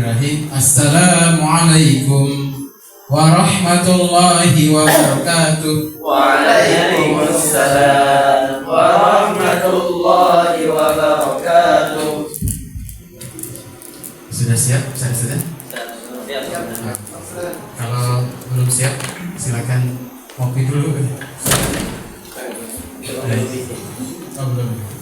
Bismillahirrahmanirrahim. Assalamualaikum warahmatullahi wabarakatuh. Waalaikumsalam warahmatullahi wabarakatuh. Sudah siap? Saya sudah? Kalau belum siap, silakan ngopi dulu. Oh, belum.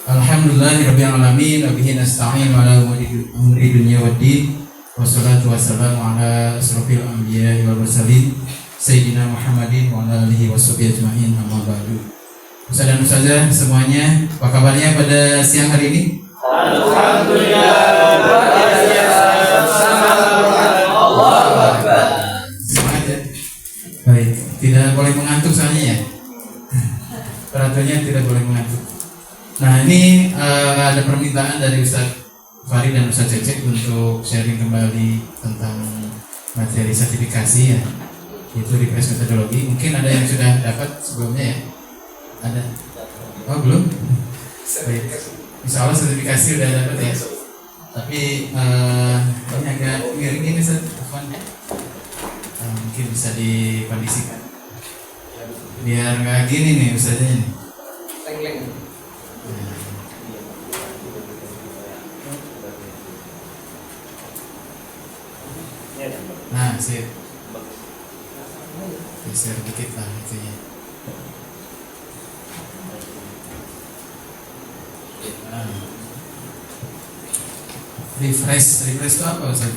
Alhamdulillahirabbil alamin, wabihi nasta'in ala umuri dunya waddin. Wassalatu wassalamu ala asrofil anbiya'i wal mursalin sayyidina Muhammadin wa ala alihi washabihi ajmain, amma ba'du. Ustaz dan ustazah semuanya, apa kabarnya pada siang hari ini? Alhamdulillah, Allahu Akbar. Semangat ya. Baik, tidak boleh mengantuk soalnya ya. Peraturannya tidak boleh mengantuk. Nah ini ada permintaan dari Ustaz Fahri dan Ustaz Cecep untuk sharing kembali tentang materi sertifikasi ya, itu refresh metodologi. Mungkin ada yang sudah dapat sebelumnya ya? Ada? Oh belum? Baik. Insya Allah sertifikasi sudah dapat ya. Tapi ini agak miring ini Ustaz. Mungkin bisa dikondisikan biar nggak gini nih Ustaznya nih. Nah, sip. Geser dikit lah itunya. Nah. Refresh itu apa Ustaz?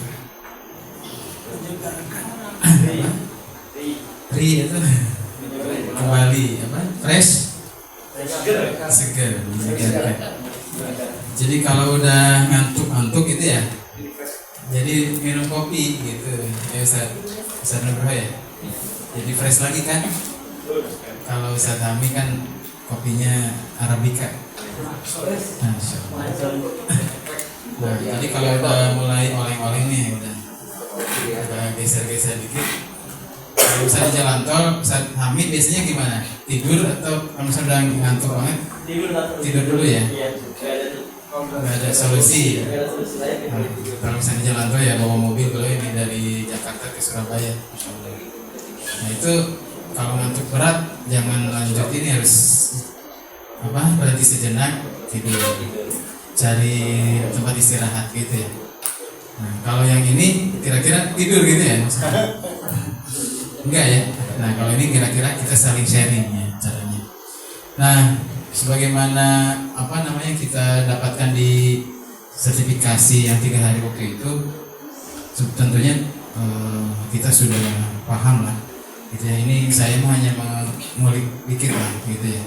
Itu kembali apa? Fresh? Seger. Jadi kalau udah ngantuk itu ya, jadi minum kopi gitu ya Ustaz Nugroho ya. Jadi fresh lagi kan. Kalau Ustaz Hami kan kopinya Arabica. Nah, jadi kalau udah mulai oleng-oleng nih udah geser-geser dikit. Kalau Ustaz di jalan tol, Ustaz Hami biasanya gimana? Tidur atau kalau sedang ngantuk banget? Tidur dulu ya. Nggak ada solusi. Kalau misalnya jalan tol ya bawa mobil kalau ini dari Jakarta ke Surabaya. Nah itu kalau ngantuk berat jangan lanjut, ini harus berhenti sejenak, tidur, cari tempat istirahat gitu ya. Nah kalau yang ini kira-kira tidur gitu ya? Enggak ya. Nah kalau ini kira-kira kita saling sharing ya caranya. Nah sebagaimana kita dapatkan di sertifikasi yang 3 hari waktu itu, tentunya kita sudah paham lah gitu ya. Ini saya mau hanya mengulik dikit lah gitu ya.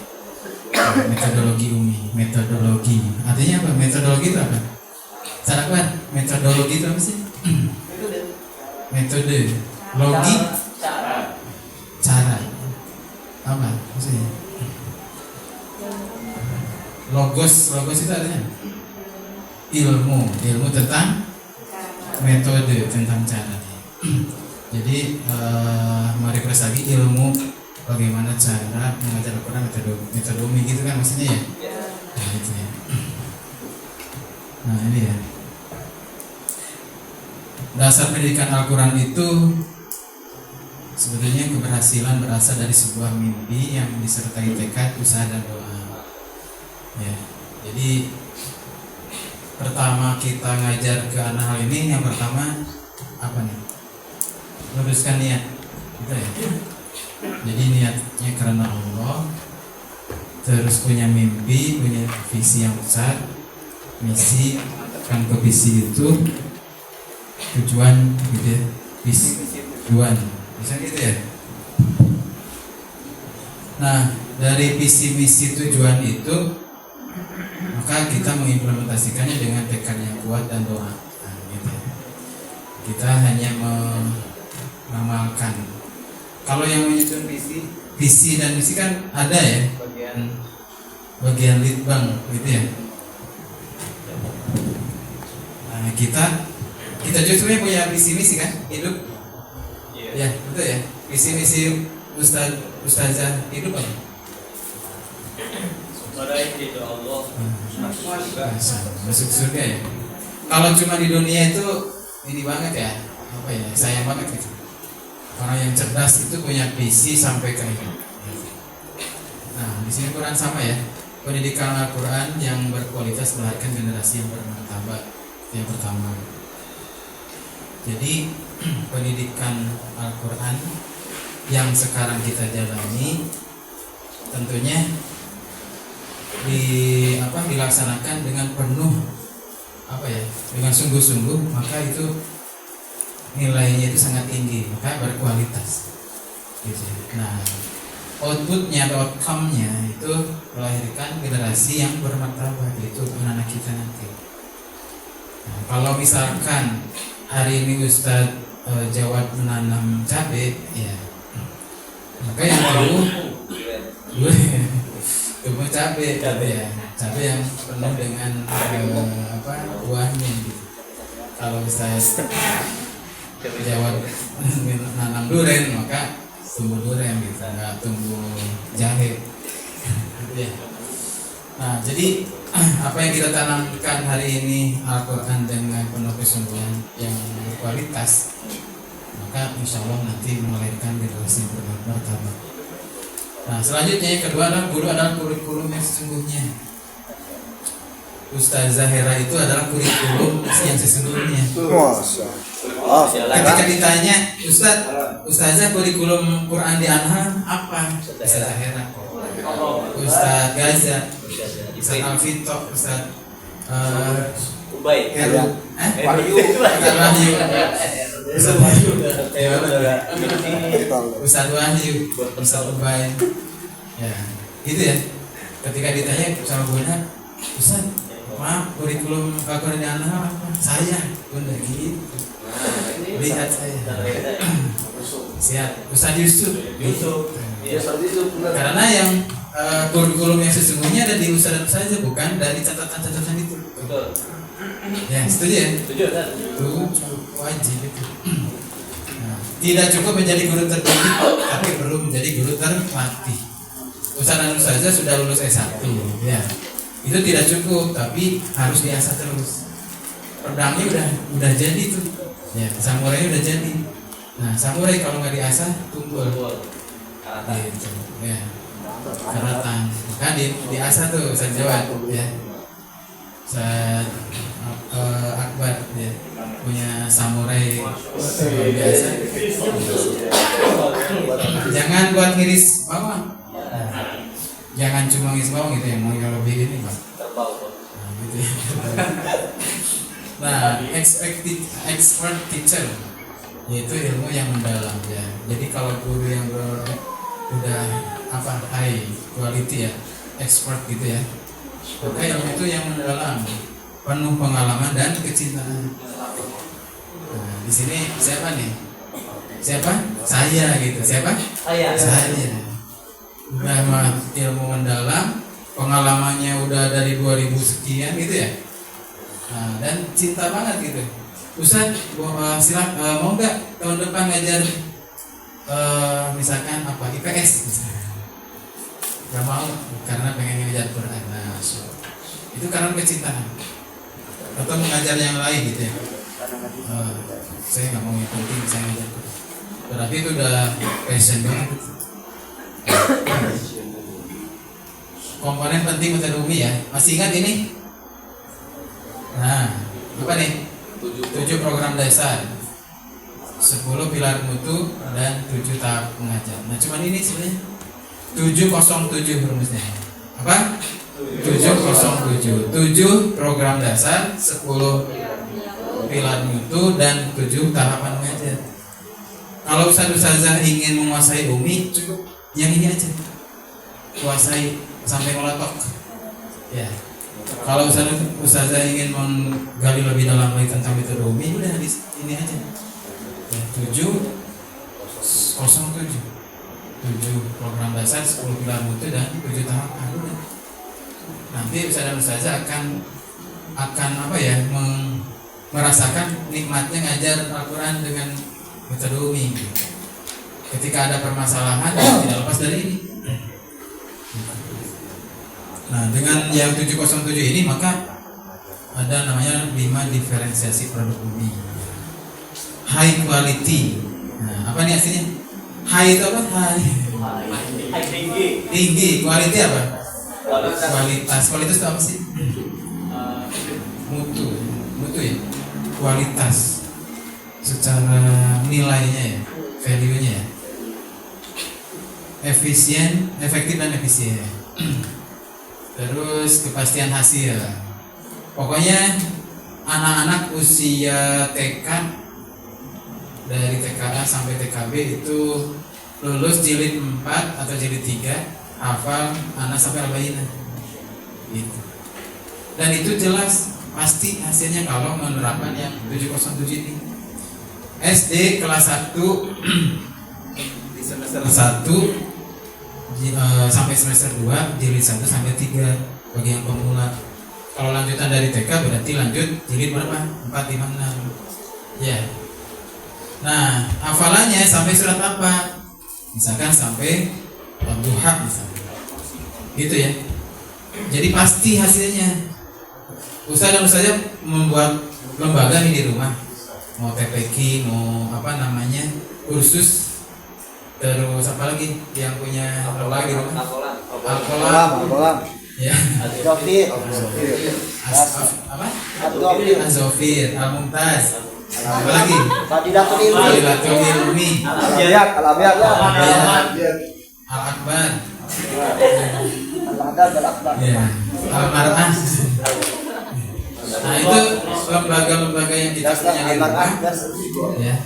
Metodologi UMI, metodologi artinya apa? Metodologi itu apa? Metodologi itu apa sih? Metode, logi, cara apa maksudnya? Logos itu artinya ilmu tentang metode, tentang cara. Jadi merefresh lagi ilmu bagaimana cara mengajar Al-Quran, metode UMI gitu kan maksudnya ya. Nah itu ya. Nah ini ya. Dasar pendidikan Al-Quran itu sebetulnya keberhasilan berasal dari sebuah mimpi yang disertai tekad, usaha dan doa. Ya, jadi pertama kita ngajar ke anak hal ini, yang pertama apa nih? Luruskan niat, gitu ya. Jadi niatnya karena Allah, terus punya mimpi, punya visi yang besar, misi, kan ke visi itu tujuan, gitu ya. Visi tujuan, bisa gitu ya. Nah dari visi misi tujuan itu, maka kita mengimplementasikannya dengan tekad yang kuat dan doa. Nah, gitu. Kita hanya mengamalkan. Kalau yang menyusun visi dan misi kan ada ya bagian litbang gitu ya. Nah, kita justru punya visi misi kan hidup. Ya betul ya. Visi misi ustazah hidup apa? Allah masuk surga ya. Kalau cuma di dunia itu ini banget ya, apa ya, sayang banget gitu. Orang yang cerdas itu punya visi sampai ke akhir. Nah, di sini Quran sama ya. Pendidikan Al-Quran yang berkualitas melahirkan generasi yang bermartabat. Yang pertama. Jadi pendidikan Al-Quran yang sekarang kita jalani tentunya dilaksanakan dengan penuh dengan sungguh-sungguh, maka itu nilainya itu sangat tinggi, maka berkualitas gitu. Nah, outputnya atau outcome-nya itu melahirkan generasi yang bermartabat, yaitu anak-anak kita nanti. Nah, kalau misalkan hari ini Ustadz Jawad menanam cabai, ya maka yang tumbuh cabai ya, cabai yang penuh dengan buahnya gitu. Kalau Ustadz Jawad menanam durian, maka tumbuh durian gitu, nggak tumbuh jahe. Ya. Nah, jadi apa yang kita tanamkan hari ini Al-Quran dengan penuh kesungguhan yang berkualitas, maka insya Allah nanti melahirkan generasi yang bermartabat. Nah, selanjutnya yang kedua adalah guru adalah kurikulum yang sesungguhnya. Ustazah Hera itu adalah kurikulum yang sesungguhnya. Ketika ditanya, Ustazah kurikulum Quran di Anha apa? Ustazah Hera. Ustaz Gaza, Ustaz Alfito, Ustaz Ubay, Heru, Wahyu, Ustaz Wahyu, Ustaz Ubay. Ya, gitu ya. Ketika ditanya sama Bunda, Ustaz, maaf, kurikulum Al-Quran di Anha apa? Saya, Bunda gitu. Lihat saya. Siap, Ustaz Yusuf. Karena yang kurikulum yang sesungguhnya ada di ustaz saja, bukan dari catatan-catatan itu. Betul. Ya, setuju ya? Setuju. Wajib itu. Nah, tidak cukup menjadi guru terdidik, tapi perlu menjadi guru terlatih. Ustaz dan ustazah sudah lulus S1, ya. Itu tidak cukup, tapi harus diasah terus. Pedangnya udah jadi tuh. Ya, samurai udah jadi. Nah, samurai kalau nggak diasah tumbul. Gitu, ya. Karatan. Maka diasah tuh Ustaz Jawad, ya. Ustaz Akbar, ya. Punya samurai biasa. Jangan buat ngiris bawang. Jangan cuma ngiris bawang gitu, yang mau lebih ini, Pak. Nah, gitu ya. Nah, expert teacher, yaitu ilmu yang mendalam ya. Jadi kalau guru yang udah high quality ya, expert gitu ya, maka ilmu itu yang mendalam, penuh pengalaman dan kecintaan. Nah, di sini siapa nih? Siapa? Saya gitu. Siapa? Saya. Udah ilmu mendalam, pengalamannya udah dari 2000 sekian gitu ya. Nah, dan cinta banget gitu. Ustaz, mau nggak tahun depan ngajar misalkan IPS misalnya. Gak mau karena pengen ngajar Quran. Nah, itu karena kecintaan. Atau mengajar yang lain gitu ya. Saya nggak mau, yang penting saya ngajar Quran. Berarti itu udah passion banget. Komponen penting metode Umi ya. Masih ingat ini? Nah, apa nih? 7 program dasar, 10 pilar mutu, dan 7 tahap mengajar. Nah, cuman ini sebenarnya 707 rumusnya. Apa? 707. 7 program dasar, 10 pilar mutu, dan 7 tahapan mengajar. Kalau ustazah ingin menguasai Umi, cukup yang ini aja. Kuasai sampai meletok. Ya. Kalau ustazah ingin menggali lebih dalam lagi tentang metode Umi, udah di ini aja. 707 program dasar, 10 pilar mutu, dan 7 tahapan. Udah. Nanti ustazah akan merasakan nikmatnya ngajar Al-Quran dengan metode Umi. Ketika ada permasalahan, tidak lepas dari ini. Nah, dengan yang 707 ini maka ada namanya 5 diferensiasi produk Umi. high quality. Nah, apa nih aslinya? High itu apa? High. Tinggi. Quality apa? Kualitas. Kualitas itu apa sih? Mutu ya. Kualitas. Secara nilainya ya, value-nya ya. Efisien, efektif dan efisien. Terus kepastian hasil. Pokoknya anak-anak usia TK dari TKA sampai TKB itu lulus jilid 4 atau jilid 3 hafal anak sampai al-bayyinah gitu. Dan itu jelas pasti hasilnya kalau menerapkan yang 707 ini. SD kelas 1 di semester 1 sampai semester 2 jilid 1 sampai 3 bagi yang pemula. Kalau lanjutan dari TK berarti lanjut jilid berapa? 4, 5, 6 ya. Nah hafalannya sampai surat apa? Misalkan sampai Duha misalnya gitu ya. Jadi pasti hasilnya. Ustaz dan Ustazah membuat lembaga nih di rumah, mau TPQ, mau apa namanya kursus. Terus apa lagi yang punya lembaga di rumah? Al-Qalam. Ya. Azofir. Apa? Azofir. Al-Mumtaz. Apa lagi? Fadilatul ilmi. Fadilatul ilmi. Al-Abiyat. Al-Akbar. Al-Hadad al-Akbar. Ya. Al-Mar'ah. Nah itu lembaga-lembaga yang kita punya di rumah. Ya.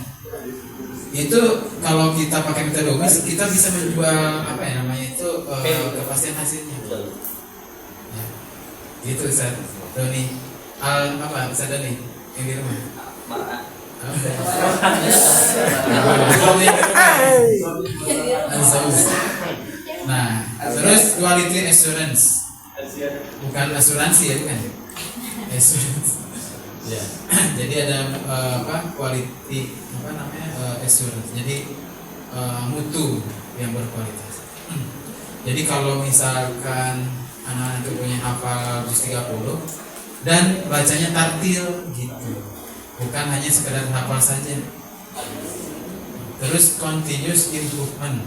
Itu kalau kita pakai metode UMIS kita bisa menjual apa ya namanya itu kepastian hasilnya. Ya. Gitu Ustaz Doni. Apa Ustaz Doni yang di rumah? Nah, terus quality assurance. Bukan asuransi ya, bukan. Assurance. Ya. Jadi ada quality assurance. Jadi mutu yang berkualitas. Jadi kalau misalkan anak-anak itu punya hafal juz 30 dan bacanya tartil gitu. Bukan hanya sekedar hafal saja. Terus continuous improvement.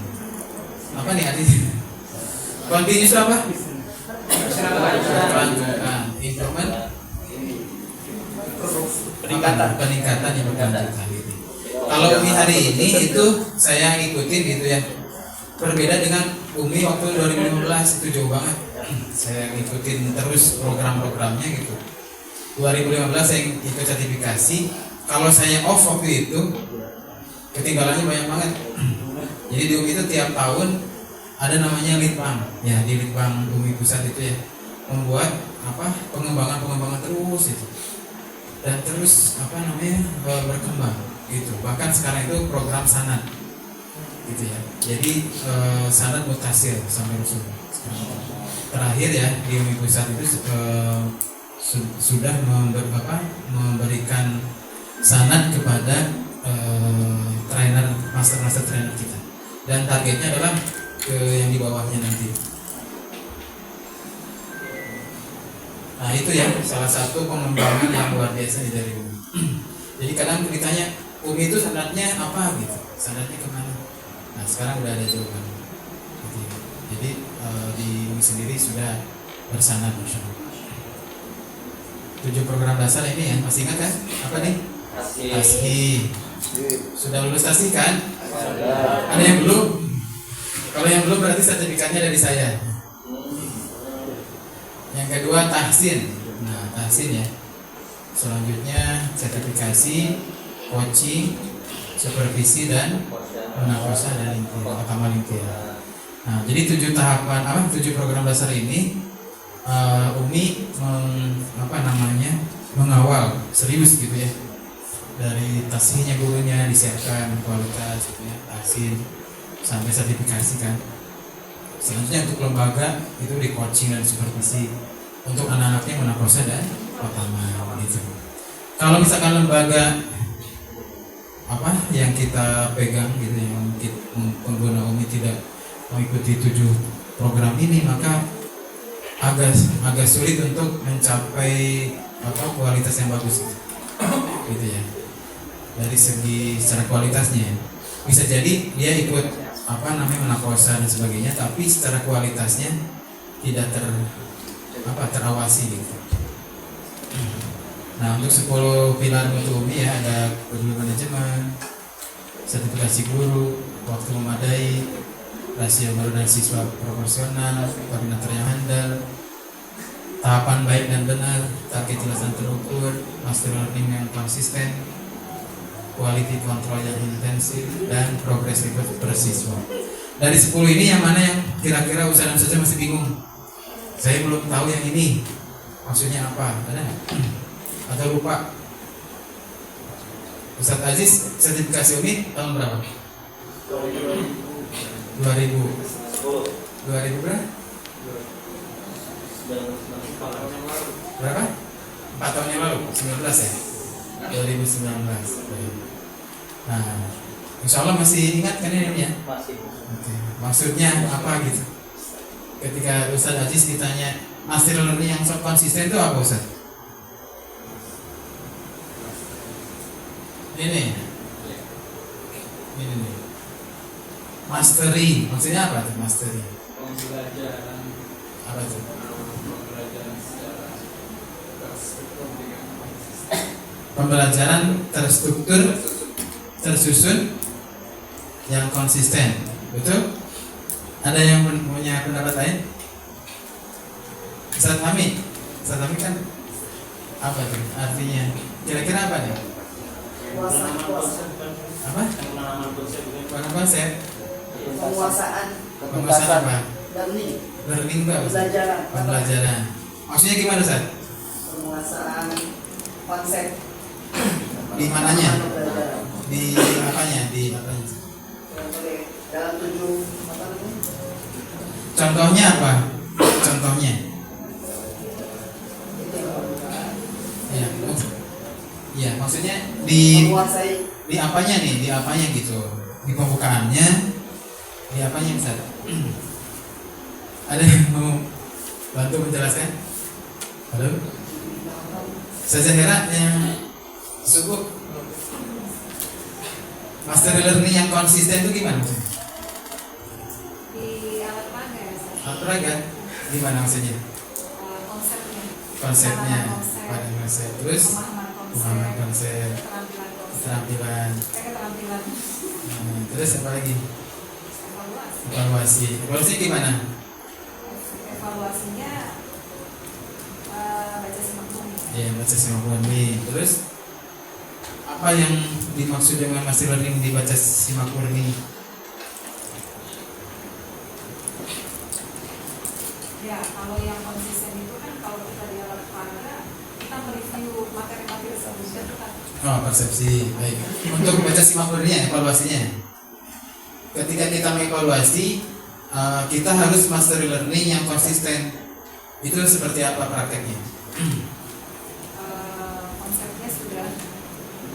Apa nih artinya? Continuous apa? Kelanjutan. Improvement. Peningkatan yang berkelanjutan gitu. Kalau Umi hari ini itu saya ngikutin gitu ya. Berbeda dengan Umi waktu 2015 itu jauh banget. Saya ngikutin terus program-programnya gitu. 2015 saya ikut sertifikasi. Kalau saya off waktu itu ketinggalannya banyak banget. Jadi di UMI itu tiap tahun ada namanya Litbang. Ya di Litbang UMI Pusat itu ya membuat pengembangan terus itu. Dan terus berkembang gitu. Bahkan sekarang itu program sanad gitu ya. Jadi sanad mutasil sampai rusul. Terakhir ya di UMI Pusat itu sudah memberikan sanad kepada trainer master trainer kita, dan targetnya adalah ke yang di bawahnya nanti. Nah itu ya salah satu pengembangan yang luar biasa dari UMI. Jadi kadang ditanya UMI itu sanadnya apa gitu, sanadnya kemana? Nah sekarang udah ada jawaban. Jadi di UMI sendiri sudah bersanad masyaallah. 7 program dasar ini ya, masih ingat kan? Apa nih? Tasih. Sudah lulus tasih kan? Ada yang belum? Kalau yang belum berarti sertifikatnya dari saya. Yang kedua tahsin. Nah, tahsin ya. Selanjutnya sertifikasi, coaching, supervisi dan penakosa dan lintir. Nah, jadi 7 tahapan 7 program dasar ini UMI mengawal serius gitu ya, dari tasihnya gurunya disiapkan kualitas gitu ya, tahsin sampai sertifikasi kan. Selanjutnya untuk lembaga itu di coaching dan supervisi untuk anak-anaknya munakosa dan pertama gitu. Kalau misalkan lembaga yang kita pegang gitu yang pengguna UMI tidak mengikuti 7 program ini, maka agak sulit untuk mencapai kualitas yang bagus gitu ya. dari segi secara kualitasnya. Bisa jadi dia ikut menakosa dan sebagainya, tapi secara kualitasnya tidak terawasi gitu. Nah, untuk 10 pilar mutu umi ya, ada guru manajemen, sertifikasi guru, waktu memadai, rasio guru dan siswa proporsional, koordinator yang handal, tahapan baik dan benar, target jelas dan terukur, master learning yang konsisten, quality control yang intensif, dan progress report per siswa. Dari 10 ini yang mana yang kira-kira usaha saja masih bingung? Saya belum tahu yang ini maksudnya apa, ada nggak? Atau lupa? Ustadz Aziz sertifikasi umi tahun berapa? 2000 berapa? Berapa? 4 tahun yang lalu, 19 ya? 2019. Nah, insya Allah masih ingat kan ini ya? Masih. Oke. Maksudnya apa gitu? Ketika Ustadz Aziz ditanya master learning yang konsisten itu apa Ustadz? Ini nih. Mastery, maksudnya apa tuh mastery? Pembelajaran Apa tuh? secara Pembelajaran terstruktur, tersusun, yang konsisten, betul? Ada yang punya pendapat lain? Ustadz Hamid kan apa tuh artinya? Kira-kira apa nih? Apa? Penanaman konsep. Penguasaan Penguasaan apa? learning, Learning apa? pembelajaran. Maksudnya gimana Ustaz? Penguasaan konsep Di mananya? pembelajaran. Di apanya? Dalam 7 apa namanya? Contohnya apa? Contohnya? Iya, maksudnya Menguasai di apanya nih? Di apanya gitu? Di pembukaannya? Di apanya Ustaz? Ada yang mau bantu menjelaskan? Halo? Saya Hera yang subuh master learning yang konsisten itu gimana maksudnya? Di alat peraga ya, Sir? Alat peraga? Gimana maksudnya? Konsepnya. Konsepnya Konsep. pada konsep. Terus Pemahaman pemahaman konsep, keterampilan konsep. keterampilan. Keterampilan Terus apa lagi? evaluasi. Evaluasi gimana? Evaluasinya baca simak bumi. Ya, baca simak murni. Terus apa yang dimaksud dengan master learning dibaca simak murni? Ya, kalau yang konsisten itu kan kalau kita di alat peraga kita mereview materi-materi sebelumnya itu kan. Oh, persepsi. Baik. Untuk baca simak murninya, evaluasinya. Ketika kita mengevaluasi, kita harus master learning yang konsisten. Itu seperti apa prakteknya? Konsepnya sudah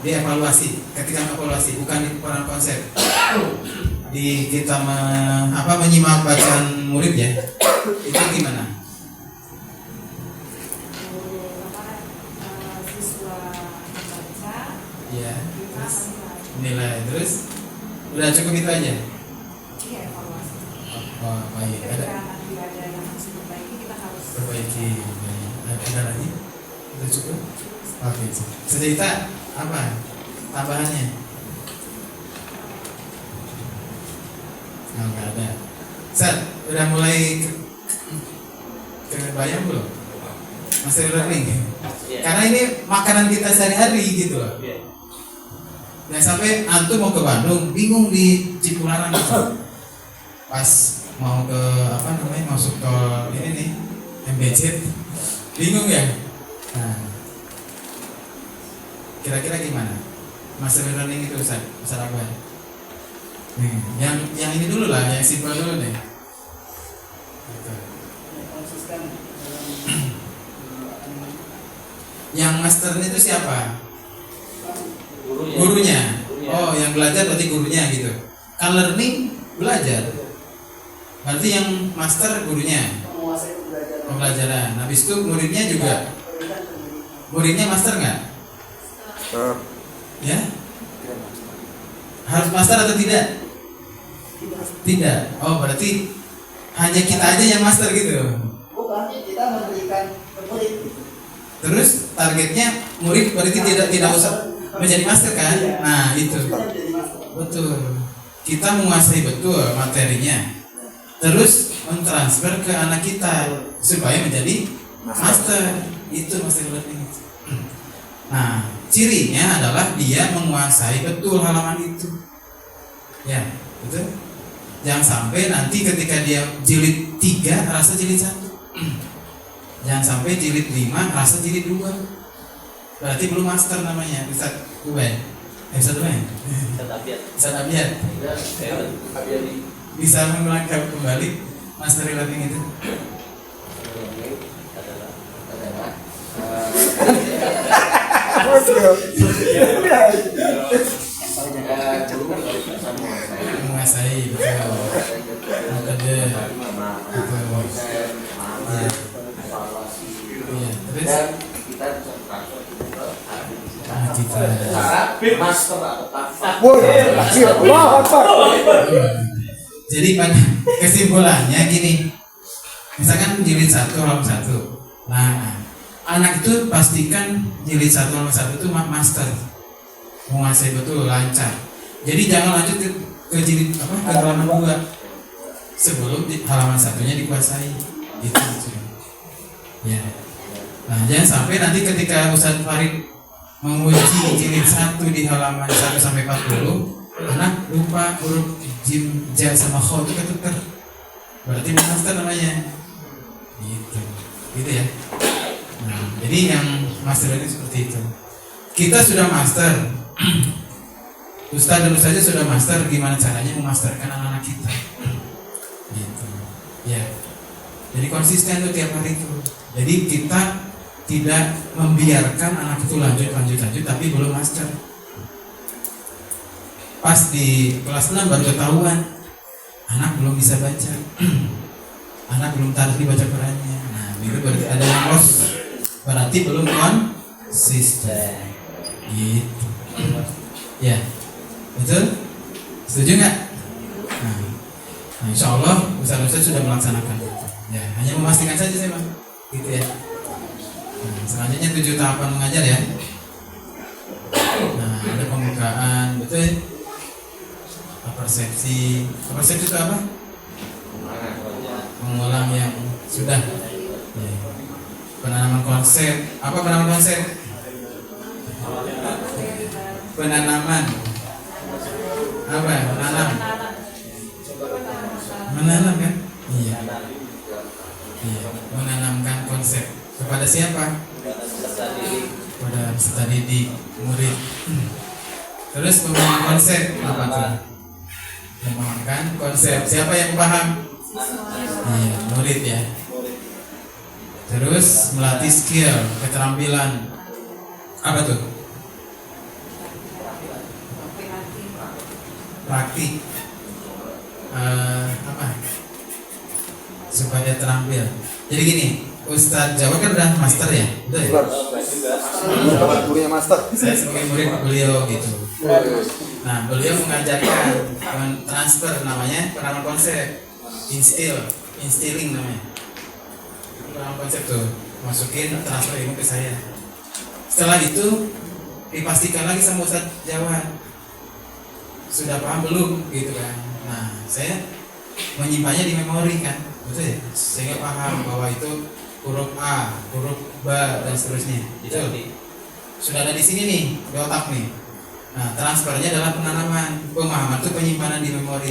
Dievaluasi. Ketika mengevaluasi, bukan di peran konsep. Di kita menyimak bacaan murid ya. Itu gimana? siswa membaca, Ya. kita Terus menilai. nilai. Terus udah cukup itu aja. Iya, evaluasi. Oh, baik. Ada Ketika nanti ada yang harus diperbaiki, kita harus perbaiki. Baik. Ada lagi? Udah cukup? Oke. Cerita apa? Tambahannya? Nggak ada. Ustaz, udah mulai kebayang belum? Masih learning. Iya. Karena ini makanan kita sehari-hari gitu loh. Iya. Nah sampai antum mau ke Bandung, bingung di Cipularang gitu. Pas mau ke masuk ke ini nih MBC, bingung ya. Nah, kira-kira gimana? Master learning itu Ustaz apa? Yang ini dulu lah, yang simpel dulu deh. Gitu. konsisten Yang master itu siapa? Gurunya. Gurunya. Oh, yang belajar berarti gurunya gitu. Kan learning belajar. Berarti yang master gurunya. menguasai pembelajaran. Pembelajaran. Habis itu muridnya juga. Pendidikan pendidikan. Muridnya master nggak? Ya? Harus master atau tidak? Tidak. Oh, berarti hanya kita aja yang master gitu. Bukan, kita memberikan murid. Terus targetnya murid berarti tidak usah menjadi master kan? Nah, itu. Kita menjadi master. Betul. Kita menguasai betul materinya. Terus mentransfer ke anak kita supaya menjadi master. Itu master learning. Nah, cirinya adalah dia menguasai betul halaman itu. Ya, betul. Jangan sampai nanti ketika dia jilid 3 rasa jilid 1. Jangan sampai jilid 5 rasa jilid 2. Berarti belum master namanya. Ustaz Ubay. Ustaz Ubay. Ustaz Abiyat. Bisa melangkah kembali master learning itu. Menguasai betul. Metode. Betul. Iya. Terus jadi pada kesimpulannya gini, misalkan jilid 1 halaman 1. Nah, anak itu pastikan jilid 1 halaman 1 itu master, menguasai betul, lancar. Jadi jangan lanjut ke jilid ke halaman 2 sebelum halaman 1-nya dikuasai. Gitu. Ya. Nah, jangan sampai nanti ketika Ustaz Farid menguji jilid 1 di halaman 1 sampai 40, anak lupa huruf jim, ja sama kho itu ketuker. Berarti master namanya. Gitu ya. Nah, jadi yang master ini seperti itu. Kita sudah master. Ustaz dan Ustaznya sudah master, gimana caranya memasterkan anak-anak kita. Gitu. Ya. Jadi konsisten tuh tiap hari itu. Jadi kita tidak membiarkan anak itu lanjut tapi belum master. Pas di kelas 6 baru ketahuan anak belum bisa baca. Anak belum tahu dibaca Qurannya. Nah, itu berarti ada yang loss. Berarti belum konsisten. Gitu. Ya. Betul? Setuju nggak? Nah, insya Allah Ustaz sudah melaksanakan itu. Ya, hanya memastikan saja saya Bang. Gitu ya. Nah, selanjutnya 7 tahapan mengajar ya. Nah, ada pembukaan, betul ya? Persepsi itu apa? Mengulang yang sudah. Ya. Penanaman konsep. Apa penanaman konsep? Penanaman. Apa? Menanam kan? Iya. Iya. Menanamkan konsep kepada siapa? Kepada peserta didik, murid. Terus membangun konsep apa tuh? Memahami konsep. Siapa yang paham? Iya, murid ya. Terus melatih skill, keterampilan. Apa tuh? Praktik. Apa? Supaya terampil. Jadi gini, Ustadz Jawa kan udah master ya? Udah ya? Gurunya master. Saya sebagai murid beliau gitu. Nah, beliau mengajarkan transfer namanya penanaman konsep, instilling namanya. Penanaman konsep tuh, masukin transfer ilmu ke saya. Setelah itu dipastikan lagi sama Ustadz Jawa, sudah paham belum gitu kan. Nah, saya menyimpannya di memori kan, betul ya? Sehingga paham bahwa itu huruf A, huruf B dan seterusnya. Itu sudah ada di sini nih, di otak nih. Nah, transfernya adalah penanaman, pemahaman itu penyimpanan di memori.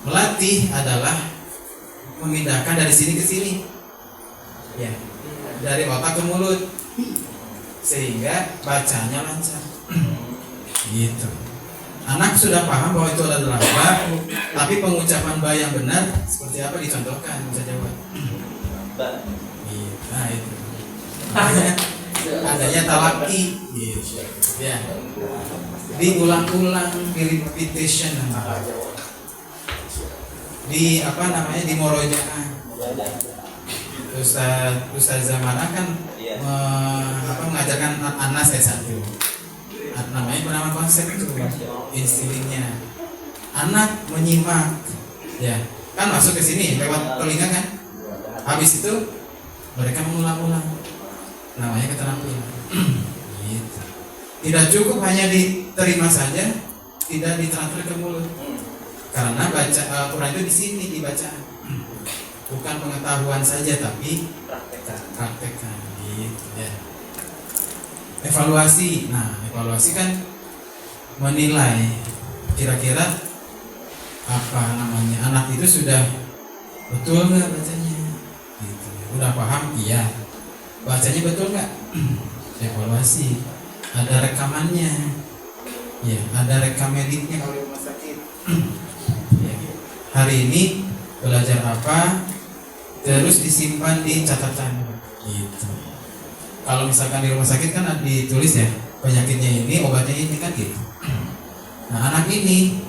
Melatih adalah memindahkan dari sini ke sini, ya, dari otak ke mulut, sehingga bacanya lancar. Gitu. Anak sudah paham bahwa itu adalah ba, tapi pengucapan ba yang benar seperti apa dicontohkan, bisa jawab. Nah itu. Adanya talaki, gitu. Ya. Diulang-ulang, di repetition namanya. Di apa namanya, di murojaah. Ustaz Zamana kan mengajarkan Anas ayat 1. namanya penanaman konsep itu instilingnya. Anak menyimak, ya kan masuk ke sini lewat telinga kan. Habis itu mereka mengulang-ulang, namanya keterampilan. Gitu. Tidak cukup hanya diterima saja, tidak ditransfer ke mulut. Karena baca Al-Quran itu di sini dibaca, bukan pengetahuan saja tapi praktekkan. Gitu ya. Evaluasi, nah evaluasi kan menilai kira-kira apa namanya anak itu sudah betul nggak bacanya, gitu. Udah paham, iya. Bacanya betul nggak? Evaluasi. Ada rekamannya, ya. Ada rekam mediknya kalau di rumah sakit. Ya. Hari ini belajar apa, terus disimpan di catatan, gitu. Kalau misalkan di rumah sakit kan ditulis ya penyakitnya ini, obatnya ini kan gitu. Nah anak ini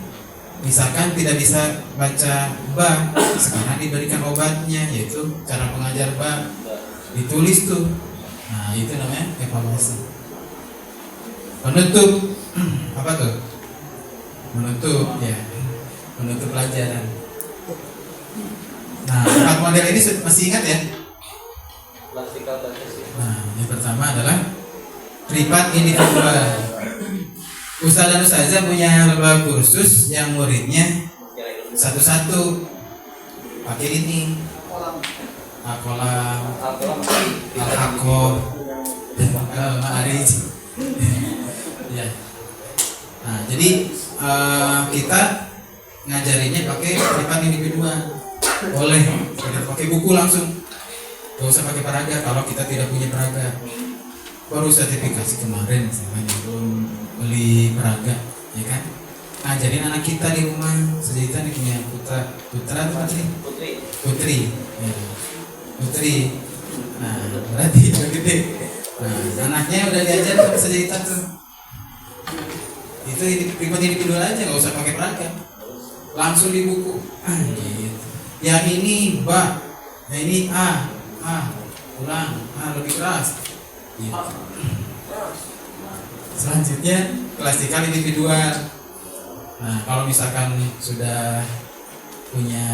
misalkan tidak bisa baca ba, sekarang diberikan obatnya, yaitu cara pengajar ba, ditulis tuh. Nah itu namanya evaluasi. Menutup, apa tuh? Menutup, ya, menutup pelajaran. Nah 4 model ini masih ingat ya? Klasikal baca simak. Nah yang pertama adalah privat individual. Ustadz dan Ustazah punya lembaga kursus yang muridnya satu-satu pakai ini kolam al-hakob al-ma'arij. Ya. Nah jadi kita ngajarinnya pakai privat individual, boleh kita pakai buku langsung, gak usah pakai peraga kalau kita tidak punya peraga. Baru sertifikasi kemarin misalnya belum beli peraga, ya kan? Ngajarin anak kita di rumah, sejahitan nih punya putra atau putri, ya. Putri. Nah berarti udah gede. Nah anaknya udah diajar tuh sejahitan tuh. Itu privat individual aja, nggak usah pakai peraga, langsung di buku. Gitu. Yang ini ba, yang ini a, ulang, lebih keras. Gitu. Selanjutnya klasikal individual. Nah kalau misalkan sudah punya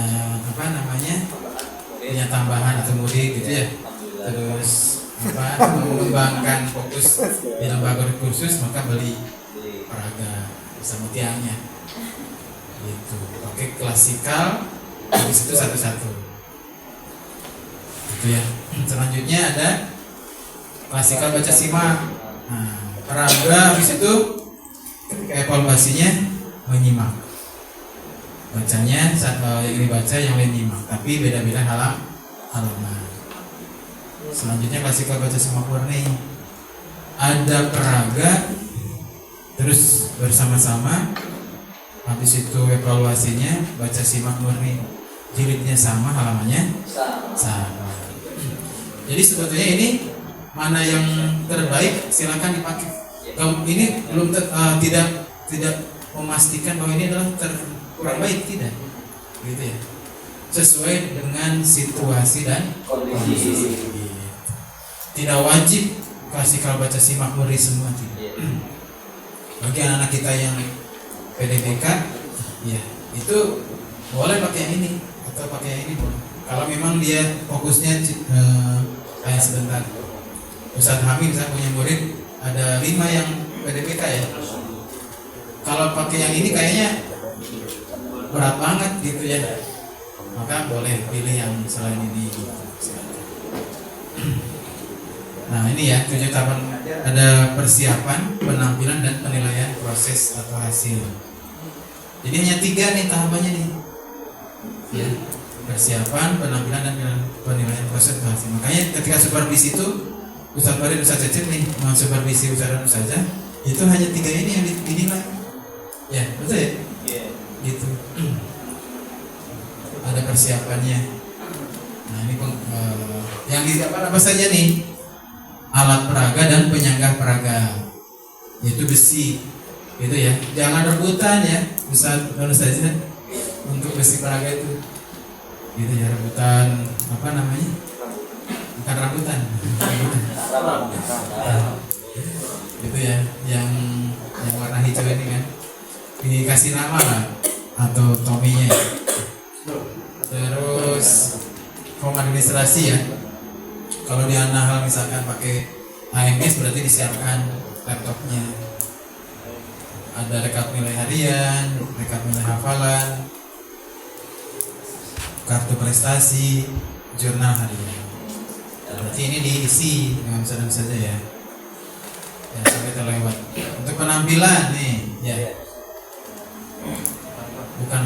apa namanya, punya tambahan atau murid gitu ya, terus apa mengembangkan fokus di lembaga kursus, maka beli peraga sama tiangnya. Gitu. Oke, klasikal, habis itu satu-satu. Gitu ya. Selanjutnya ada klasikal baca simak. Nah, peraga habis itu ketika evaluasinya menyimak. Bacanya yang ini baca, yang lain nyimak, tapi beda-beda halaman. Selanjutnya klasikal baca simak murni. Ada peraga, terus bersama-sama. Habis itu evaluasinya baca simak murni. Jilidnya sama, halamannya sama. Jadi sebetulnya ini mana yang terbaik silakan dipakai. Kalau ini belum tidak memastikan bahwa ini adalah kurang baik, tidak, gitu ya. Sesuai dengan situasi dan kondisi. Tidak wajib klasikal baca simak murni semua, tidak. Bagi anak-anak kita yang PDBK, ya itu boleh pakai yang ini atau pakai yang ini boleh. Kalau memang dia fokusnya kayak sebentar. Ustadz Hamid saya punya murid ada 5 yang PDBK ya. Kalau pakai yang ini kayaknya berat banget gitu ya, maka boleh pilih yang selain ini. Nah ini ya 7 tahapan, ada persiapan, penampilan, dan penilaian proses atau hasil. Jadi hanya 3 nih tahapannya nih, ya, persiapan, penampilan, dan penilaian proses atau hasil. Makanya ketika supervisi itu Ustadz Farid, Ustadz Cecep nih mau supervisi Ustadz dan Ustazah, itu hanya 3 ini yang dinilai. Ya betul ya? Yeah. Gitu. Ada persiapannya. Nah ini yang disiapkan apa saja nih? Alat peraga dan penyangga peraga, yaitu besi, gitu ya. Jangan rebutan ya, Ustaz dan Ustazah, untuk besi peraga itu, gitu ya, rebutan apa namanya? Bukan rebutan, gitu ya, yang yang warna hijau ini kan, dikasih nama lah atau tominya. Terus form administrasi ya, kalau di Anahal misalkan pakai AMS berarti disiapkan laptopnya, ada rekap nilai harian, rekap nilai hafalan, kartu prestasi, jurnal harian. Berarti ini diisi dengan sedang saja ya. Ya sampai terlewat. Untuk penampilan nih, ya. Bukan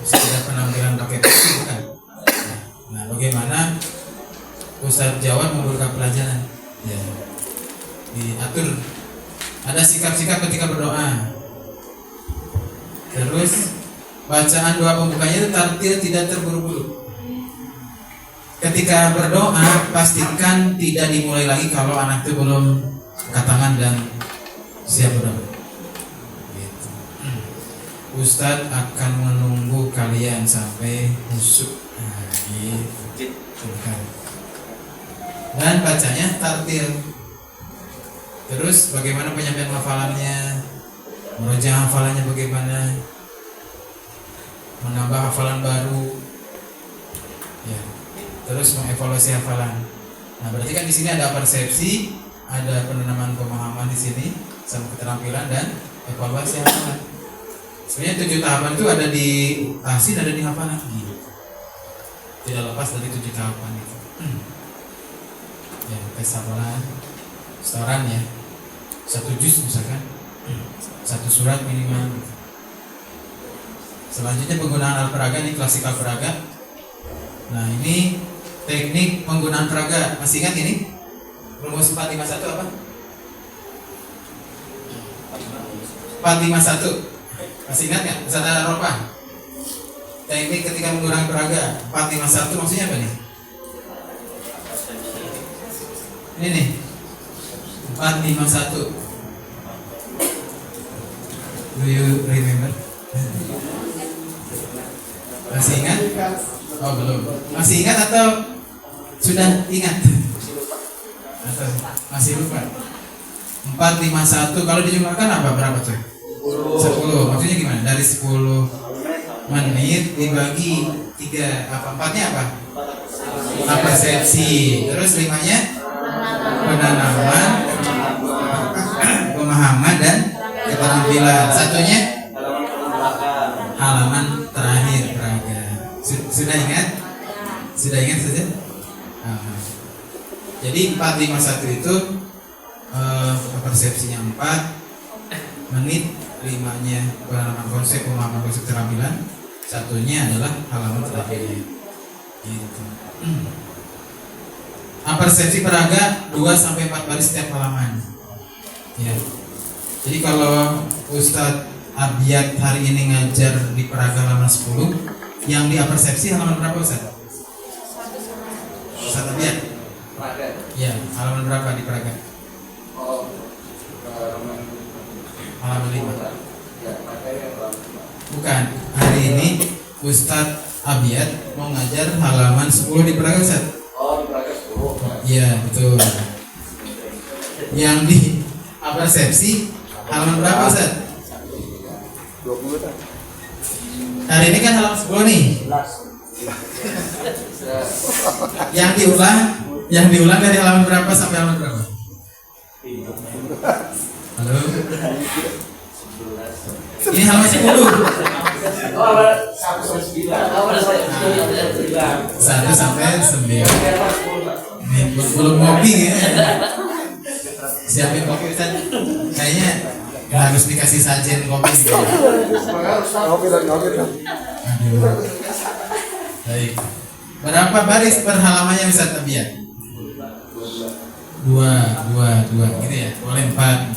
sekedar penampilan pakai peci, bukan. Nah, bagaimana Ustadz Jawad membuka pelajaran? Ya. Diatur. Ada sikap-sikap ketika berdoa. Terus bacaan doa pembukanya itu tartil, tidak terburu-buru. Ketika berdoa pastikan tidak dimulai lagi kalau anak itu belum angkat tangan dan siap berdoa. Gitu. Ustadz akan menunggu kalian sampai khusyuk. Nah, gitu kan. Dan bacanya tartil. Terus bagaimana penyampaian hafalannya, meroja hafalannya bagaimana, menambah hafalan baru, ya. Terus mengevaluasi hafalan. Nah, berarti kan di sini ada persepsi, ada penanaman pemahaman di sini, sama keterampilan dan evaluasi hafalan. Sebenarnya 7 tahapan itu ada di tahsin, ada di hafalan. Tidak lepas dari 7 tahapan itu. Ya, tes hafalan, setoran ya, 1 juz misalkan, 1 surat minimal. Selanjutnya penggunaan alat peraga, ini klasikal peraga. Nah, ini teknik penggunaan peraga. Masih ingat ini? Rumus 451 apa? 451. Masih ingat nggak? Ustaz Aropa. Teknik ketika menggunakan peraga 451 maksudnya apa nih? Ini nih 451. Do you remember? Masih ingat? Oh belum. Masih ingat atau sudah ingat? Atau masih lupa? 451 kalau dijumlahkan apa berapa tuh? 10. Maksudnya gimana? Dari 10 menit dibagi 3 apa? 4-nya apa? Persepsi. Terus 5-nya penanaman, pemahaman dan keterampilan. Satunya halaman terakhir peraga. Sudah ingat? Sudah ingat saja? Jadi 451 itu persepsinya 4 menit, 5-nya penanaman konsep, pemahaman konsep keterampilan, satunya adalah halaman terakhir. Gitu. Persepsi peraga 2-4 baris setiap halaman. Ya. Jadi kalau Ustadz Abiyat hari ini ngajar di peraga halaman 10, yang di persepsi halaman berapa Ustadz? Ustadz Abiyat? Peraga. Ya, halaman berapa di peraga? Oh, Halaman 5. ya, makanya Bukan, hari ini Ustadz Abiyat mau ngajar halaman 10 di peraga Ustadz. oh, di peraga 10. Iya, betul. Yang di persepsi halaman berapa Ustadz? 20 kan? Hari ini kan halaman 10 nih. Yang diulang dari halaman berapa sampai halaman berapa? Halo? Ini halaman 10. 1 sampai 9. Nih, belum ngopi ya. Siapin kopi Ustaz. Kayaknya harus dikasih sajian kopi gitu. Ngopi dan ngopi kan? Aduh. Baik. Berapa baris per halamannya Ustaz Abiyat? 2 gitu ya. Boleh 4.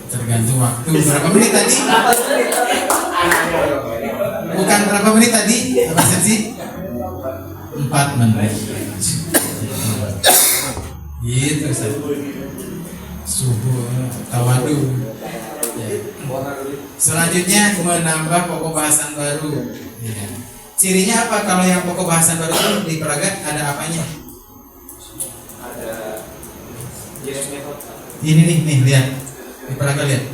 Tergantung waktu. Berapa menit tadi? Bukan berapa menit tadi? Apa sih? 4 menit. Gitu Ustaz. Subuh tawadu. Ya. Selanjutnya menambah pokok bahasan baru. Ya. Cirinya apa kalau yang pokok bahasan baru itu di peraga ada apanya? Ada jenis metode. Ini nih lihat. Di Praga lihat.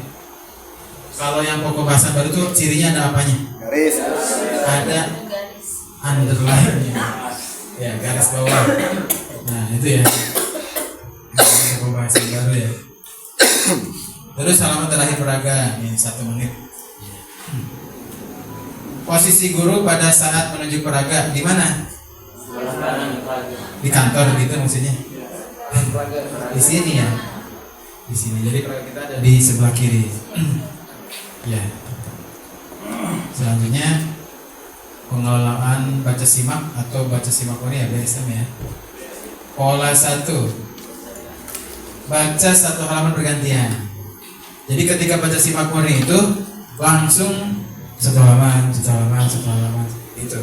Kalau yang pokok bahasa baru tuh cirinya ada apanya? Garis. Ada underline-nya. Ya, garis bawah. Nah, itu ya. Pokok bahasa baru ya. Terus halaman terakhir Praga, ini 1 menit. Posisi guru pada saat menuju Praga di mana? Di kantor gitu maksudnya. Di sini ya. Di sini. Jadi Praga kita ada di sebelah kiri. Ya. Selanjutnya pengelolaan baca simak atau baca simak ini ya BSM ya. Pola 1. Baca 1 halaman bergantian. Jadi ketika baca simak murni itu langsung 1 halaman itu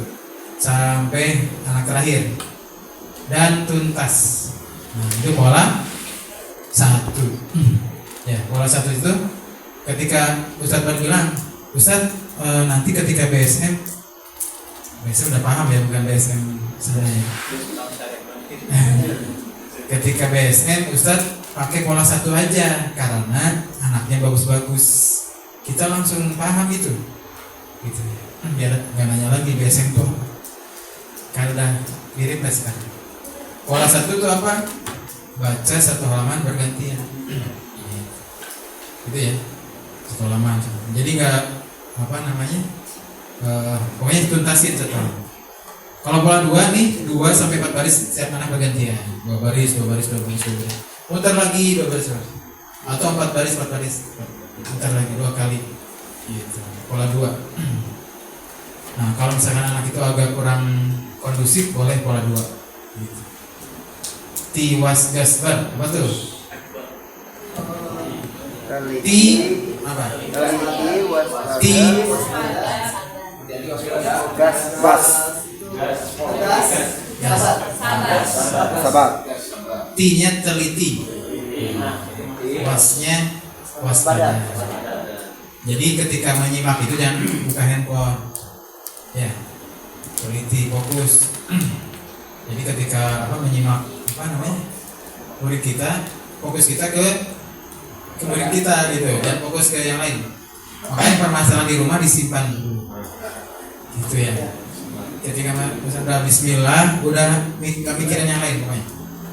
sampai anak terakhir dan tuntas. Nah, itu pola 1. Ya, pola 1 itu ketika Ustadz baru bilang, Ustadz nanti ketika BSM udah paham ya, bukan BSM sebenarnya. Ketika BSM Ustadz pakai pola 1 aja karena anaknya bagus-bagus, kita langsung paham itu gitu. Biar nggak nanya lagi BSM tuh karena udah mirip lah sekarang. Pola 1 itu apa? Baca 1 halaman bergantian gitu ya, 1 halaman. Jadi nggak pokoknya tuntasin 1 halaman. Kalau pola 2 nih 2 sampai 4 baris setiap anak bergantian, 2 baris. Muter lagi 2 baris. Atau 4 baris. Muter lagi 2 kali. Gitu. Pola 2. Nah, kalau misalkan anak itu agak kurang kondusif boleh pola 2. Gitu. Tiwas gasbar, apa tuh? Ti apa? Ti Gas. Bas. Sabar. T-nya teliti. Wasnya waspada. Jadi ketika menyimak itu jangan buka handphone. Ya. Teliti, fokus. Jadi ketika menyimak murid kita, fokus kita ke murid kita gitu, dan fokus ke yang lain. Makanya permasalahan di rumah disimpan dulu. Gitu ya. Ketika udah bismillah, udah nggak mikirin yang lain pokoknya.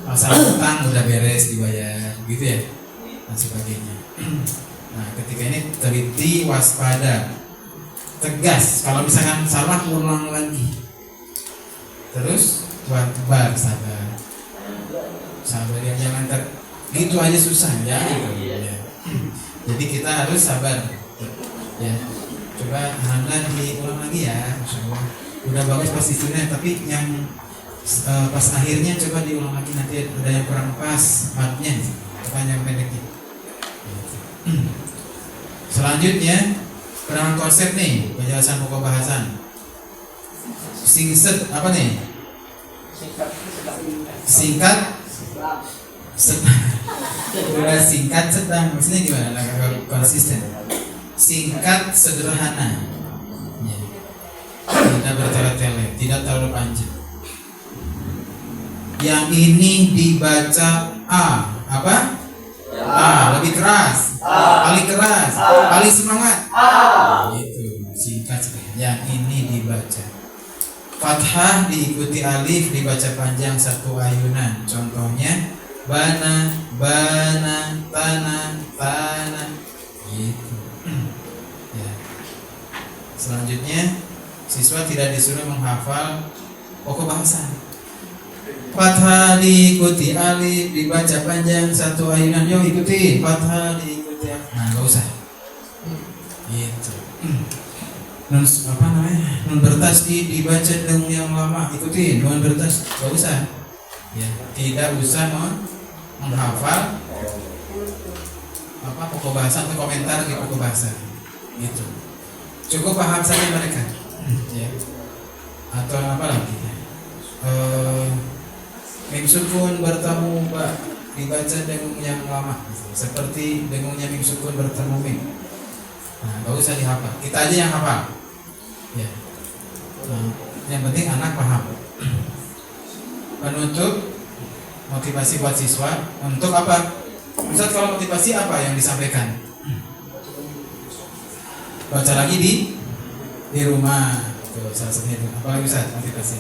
Masalah utang udah beres dibayar, gitu ya, dan sebagainya. Nah, ketika ini teliti, waspada, tegas. Kalau misalkan salah ulang lagi. Terus sabar, ya, jangan gitu aja susah ya. Ya. Jadi kita harus sabar. Ya, coba alhamdulillah diulang lagi ya, Masya Allah. Udah bagus pas itunya, tapi yang pas akhirnya coba diulang lagi, nanti ada yang kurang pas matnya, panjang pendeknya. Selanjutnya penerapan konsep nih, penjelasan pokok bahasan. Singset apa nih? Singkat sedang. Udah singkat sedang, maksudnya gimana? Konsisten. Singkat sederhana. Ya. Tidak bertele-tele, tidak terlalu panjang. Yang ini dibaca A, apa? A, lebih keras, paling keras, paling semangat. Gitu, singkat sekali. Yang ini dibaca. Fathah diikuti alif, dibaca panjang 1 ayunan. Contohnya bana, tanah. Gitu. Ya. Selanjutnya siswa tidak disuruh menghafal pokok bahasa. Fathah diikuti alif, dibaca panjang 1 ayunan. Yo ikuti fathah diikuti alif. Nah, nggak usah. Gitu. Nun bertas dibaca dengan yang lama, ikuti nun bertas, nggak usah. Ya, tidak usah menghafal pokok bahasa atau komentar di pokok bahasa. Gitu. Cukup paham saja mereka. Ya. Atau apa lagi? Mim sukun bertemu ba dibaca dengung yang lama, seperti dengungnya mim sukun bertemu mim. Nah, nggak usah dihafal, kita aja yang hafal. Ya. Nah, yang penting anak paham. Penutup motivasi buat siswa untuk apa? Ustaz, kalau motivasi apa yang disampaikan? baca lagi di rumah. Tuh, salah satunya itu. Apalagi bisa motivasi?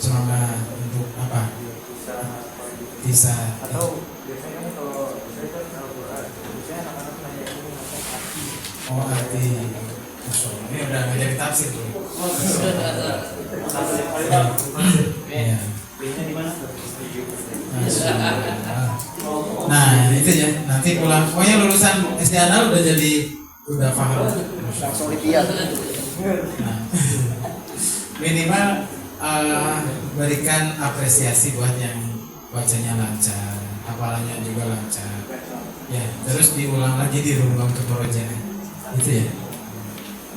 Semangat untuk apa? Bisa. Atau biasanya kan kalau saya kan Al-Quran, biasanya anak-anak nanya ini namanya arti. Oh, arti. Ini udah nggak jadi tafsir tuh. Iya. Nah, itu ya. Nanti pulang, pokoknya lulusan SD Anal udah paham. Langsung lihat. Nah, minimal berikan apresiasi buat yang bacanya lancar, hafalannya juga lancar. Ya, terus diulang lagi di rumah untuk proyek. Gitu ya.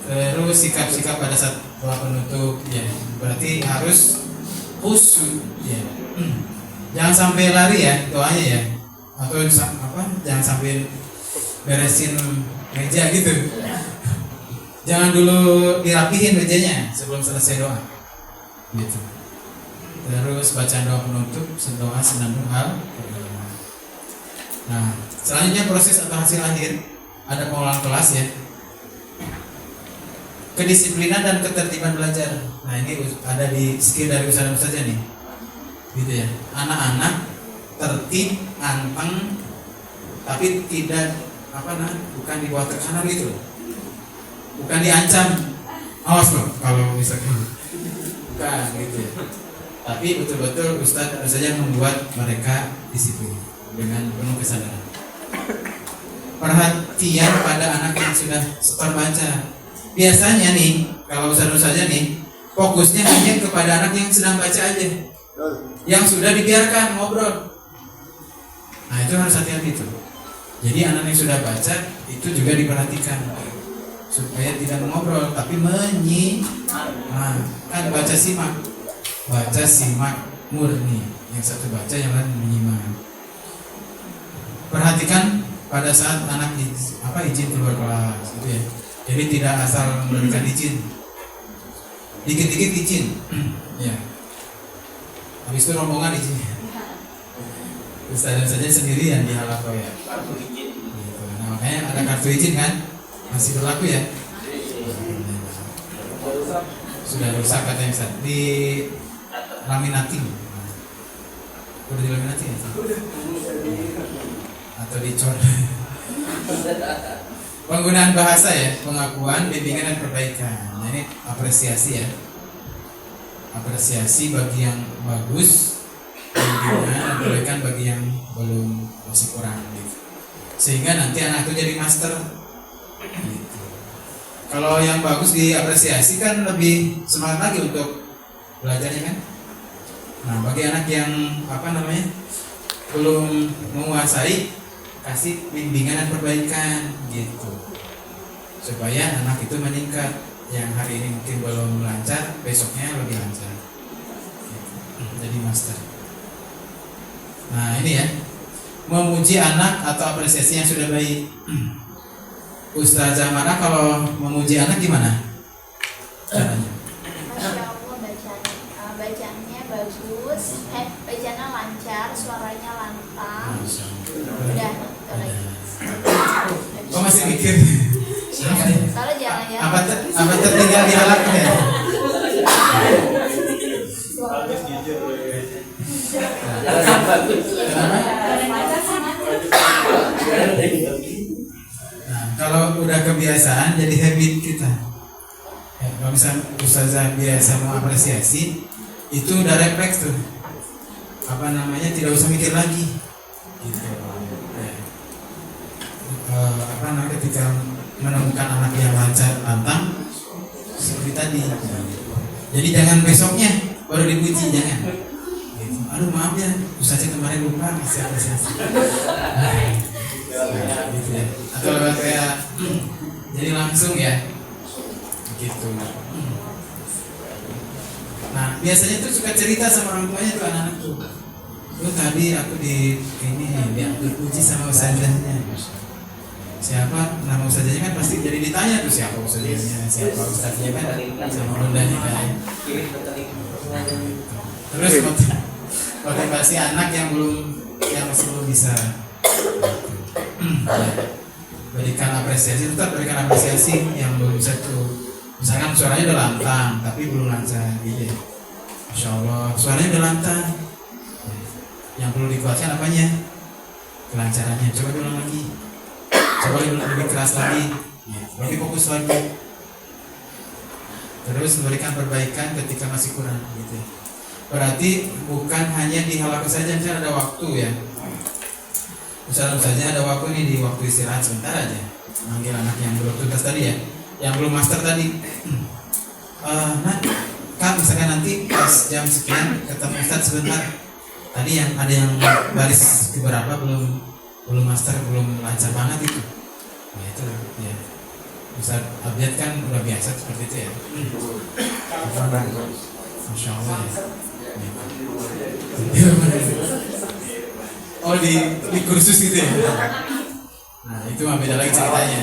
Terus sikap-sikap pada saat doa penutup, ya berarti harus khusyuk, ya. Jangan sampai lari ya doanya ya, atau jangan sampai beresin meja gitu. Jangan dulu dirapihin mejanya sebelum selesai doa, gitu. Terus baca doa penutup, doa senandung hal. Nah, selanjutnya proses atau hasil akhir ada pengelolaan kelas ya. Kedisiplinan dan ketertiban belajar. Nah, ini ada di skill dari ustaz-ustaznya nih. Gitu ya. Anak-anak tertib, anteng, tapi tidak bukan dibawa tekanan gitu loh. Bukan diancam. Awas loh kalau misalkan. Bukan gitu ya. Tapi betul-betul ustaz-ustaznya membuat mereka disiplin dengan penuh kesadaran. Perhatian pada anak yang sudah setor baca. Biasanya nih, kalau ustaz-ustaznya nih, fokusnya hanya kepada anak yang sedang baca aja, yang sudah dibiarkan ngobrol. Nah, itu harus hati-hati tuh. Jadi anak yang sudah baca itu juga diperhatikan supaya tidak mengobrol, tapi nah, kan baca simak murni. Yang satu baca, yang lain menyimak. Perhatikan pada saat anak izin keluar kelas, gitu ya. Jadi tidak asal memberikan izin, dikit-dikit izin, ya. Habis itu rombongan izin. Ustaz saja sendirian di halakoh ya. Kartu izin. Gitu. Nah, makanya ada kartu izin kan, masih berlaku ya. Sudah rusak katanya Ustaz. Di laminating. Udah di laminating ya? Atau dicor. Penggunaan bahasa ya, pengakuan, bimbingan dan perbaikan. Nah, ini apresiasi ya. Apresiasi bagi yang bagus, bimbingan dan perbaikan bagi yang belum, masih kurang gitu. Sehingga nanti anak itu jadi master gitu. Kalau yang bagus diapresiasi kan lebih semangat lagi untuk belajarnya kan. Nah, bagi anak yang belum menguasai, kasih bimbingan dan perbaikan gitu, supaya anak itu meningkat. Yang hari ini mungkin belum lancar, besoknya lebih lancar gitu. Jadi master. Nah, ini ya, memuji anak atau apresiasi yang sudah baik. Ustazah Mana kalau memuji anak gimana caranya? Masya Allah, bacaannya bagus, bacaannya lancar, suaranya lantang. Udah, itu lagi. Oh, masih mikir? Soalnya jangan ya. Apa tertinggal di alat ya? Nah, kalau udah kebiasaan jadi habit kita. Ya, kalau misalnya ustazah biasa mengapresiasi, itu udah refleks tuh. Tidak usah mikir lagi. Gitu. Ya. Ketika menemukan anak yang lancar, lantang, seperti tadi. Jadi jangan besoknya baru dipuji, jangan. Gitu. Aduh maaf ya, ustaznya kemarin lupa kasih apresiasi. Gitu ya. Atau kayak jadi langsung ya, gitu. Nah, biasanya tuh suka cerita sama orang tuanya tuh anak-anak tuh. Tadi aku dipuji sama ustazahnya. Siapa nama ustazahnya kan pasti jadi ditanya tuh siapa ustazahnya, siapa ustaznya kan sama bundanya kan. Terus motivasi anak yang masih belum bisa. berikan apresiasi, tetap berikan apresiasi yang belum bisa tuh. Misalkan suaranya udah lantang tapi belum lancar gitu ya. Masya Allah suaranya udah lantang, yang perlu dikuatkan apanya? Kelancarannya. Coba ulang lagi, coba lebih keras lagi, lebih fokus lagi, terus memberikan perbaikan ketika masih kurang gitu. Berarti bukan hanya di halaku saja, misalnya ada waktu ya, misalnya saja ada waktu nih, di waktu istirahat sebentar aja manggil anak yang belum tuntas tadi ya, yang belum master tadi. Nah Kak, misalkan nanti pas jam sekian ketemu Ustadz sebentar, tadi yang ada yang baris keberapa belum master, belum lancar banget itu. Nah itu ya, Ustadz Abdiat kan udah biasa seperti itu ya. Masya Allah ya. Oh di kursus gitu ya. Nah itu mah beda lagi ceritanya.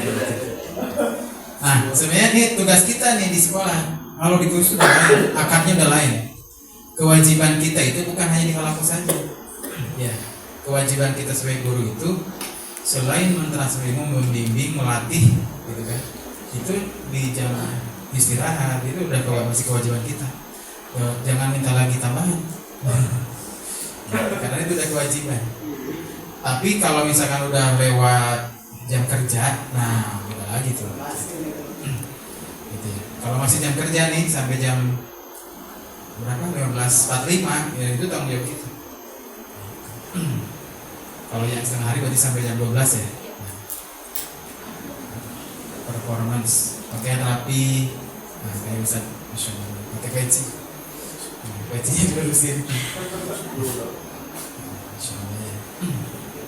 Nah sebenarnya ini tugas kita nih di sekolah. Kalau di kursus udah lain, akarnya udah lain. Kewajiban kita itu bukan hanya di halaku saja. Ya, kewajiban kita sebagai guru itu selain mentransfer ilmu, membimbing, melatih, gitu kan. Itu di jam istirahat itu udah masih kewajiban kita. Jangan minta lagi tambahan. Karena itu udah kewajiban. Tapi kalau misalkan udah lewat jam kerja, nah udah lagi tuh. Gitu ya. Kalau masih jam kerja nih sampai jam berapa? 15.45 ya itu tanggung jawab kita. Kalau yang setengah hari berarti sampai jam 12 ya. Performance, pakaian rapi, nah kayak bisa pakai peci. Pecinya juga lusin.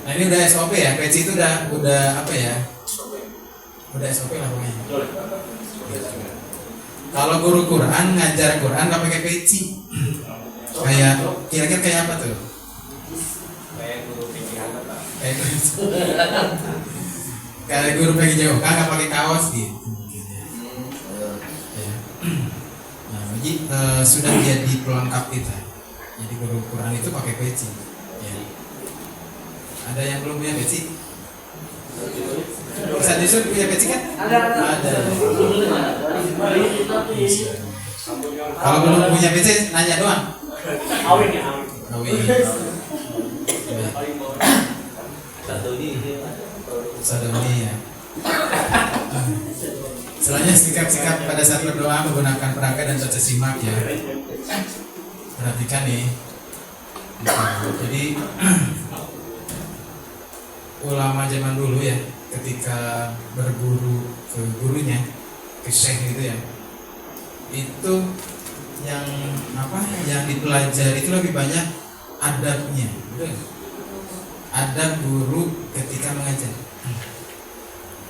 Nah ini udah SOP ya, peci itu udah apa ya? Udah SOP lah pokoknya. Kalau guru Quran ngajar Quran nggak pakai peci, kayak kira-kira kayak apa tuh? Kayak guru pikiran apa? Kayak guru pergi jauh, nggak pakai kaos gitu. Nah, jadi sudah jadi pelengkap kita. Jadi guru Quran itu pakai peci. Ya. Ada yang belum punya peci? Ustaz Yusuf punya peci kan? Ada. Kalau belum punya peci nanya doang. Awin ya, awin. Sadoni ya. Selanjutnya sikap-sikap pada saat berdoa menggunakan peraga dan baca simak ya. Perhatikan nih. Jadi ulama zaman dulu ya, ketika berguru ke gurunya, ke syekh gitu ya, itu yang yang dipelajari itu lebih banyak adabnya, adab guru ketika mengajar.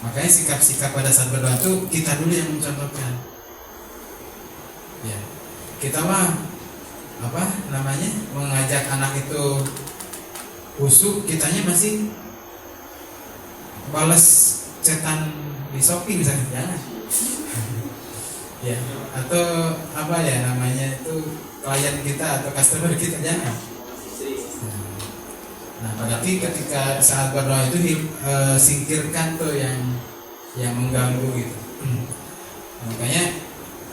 Makanya sikap-sikap pada saat berdoa itu kita dulu yang mencontohkan. Ya, kita mah mengajak anak itu khusyuk, kitanya masih balas cetan di Shopee misalnya, jangan. Ya, atau itu klien kita atau customer kita, jangan. Nah, berarti ketika saat berdoa itu singkirkan tuh yang mengganggu gitu. Makanya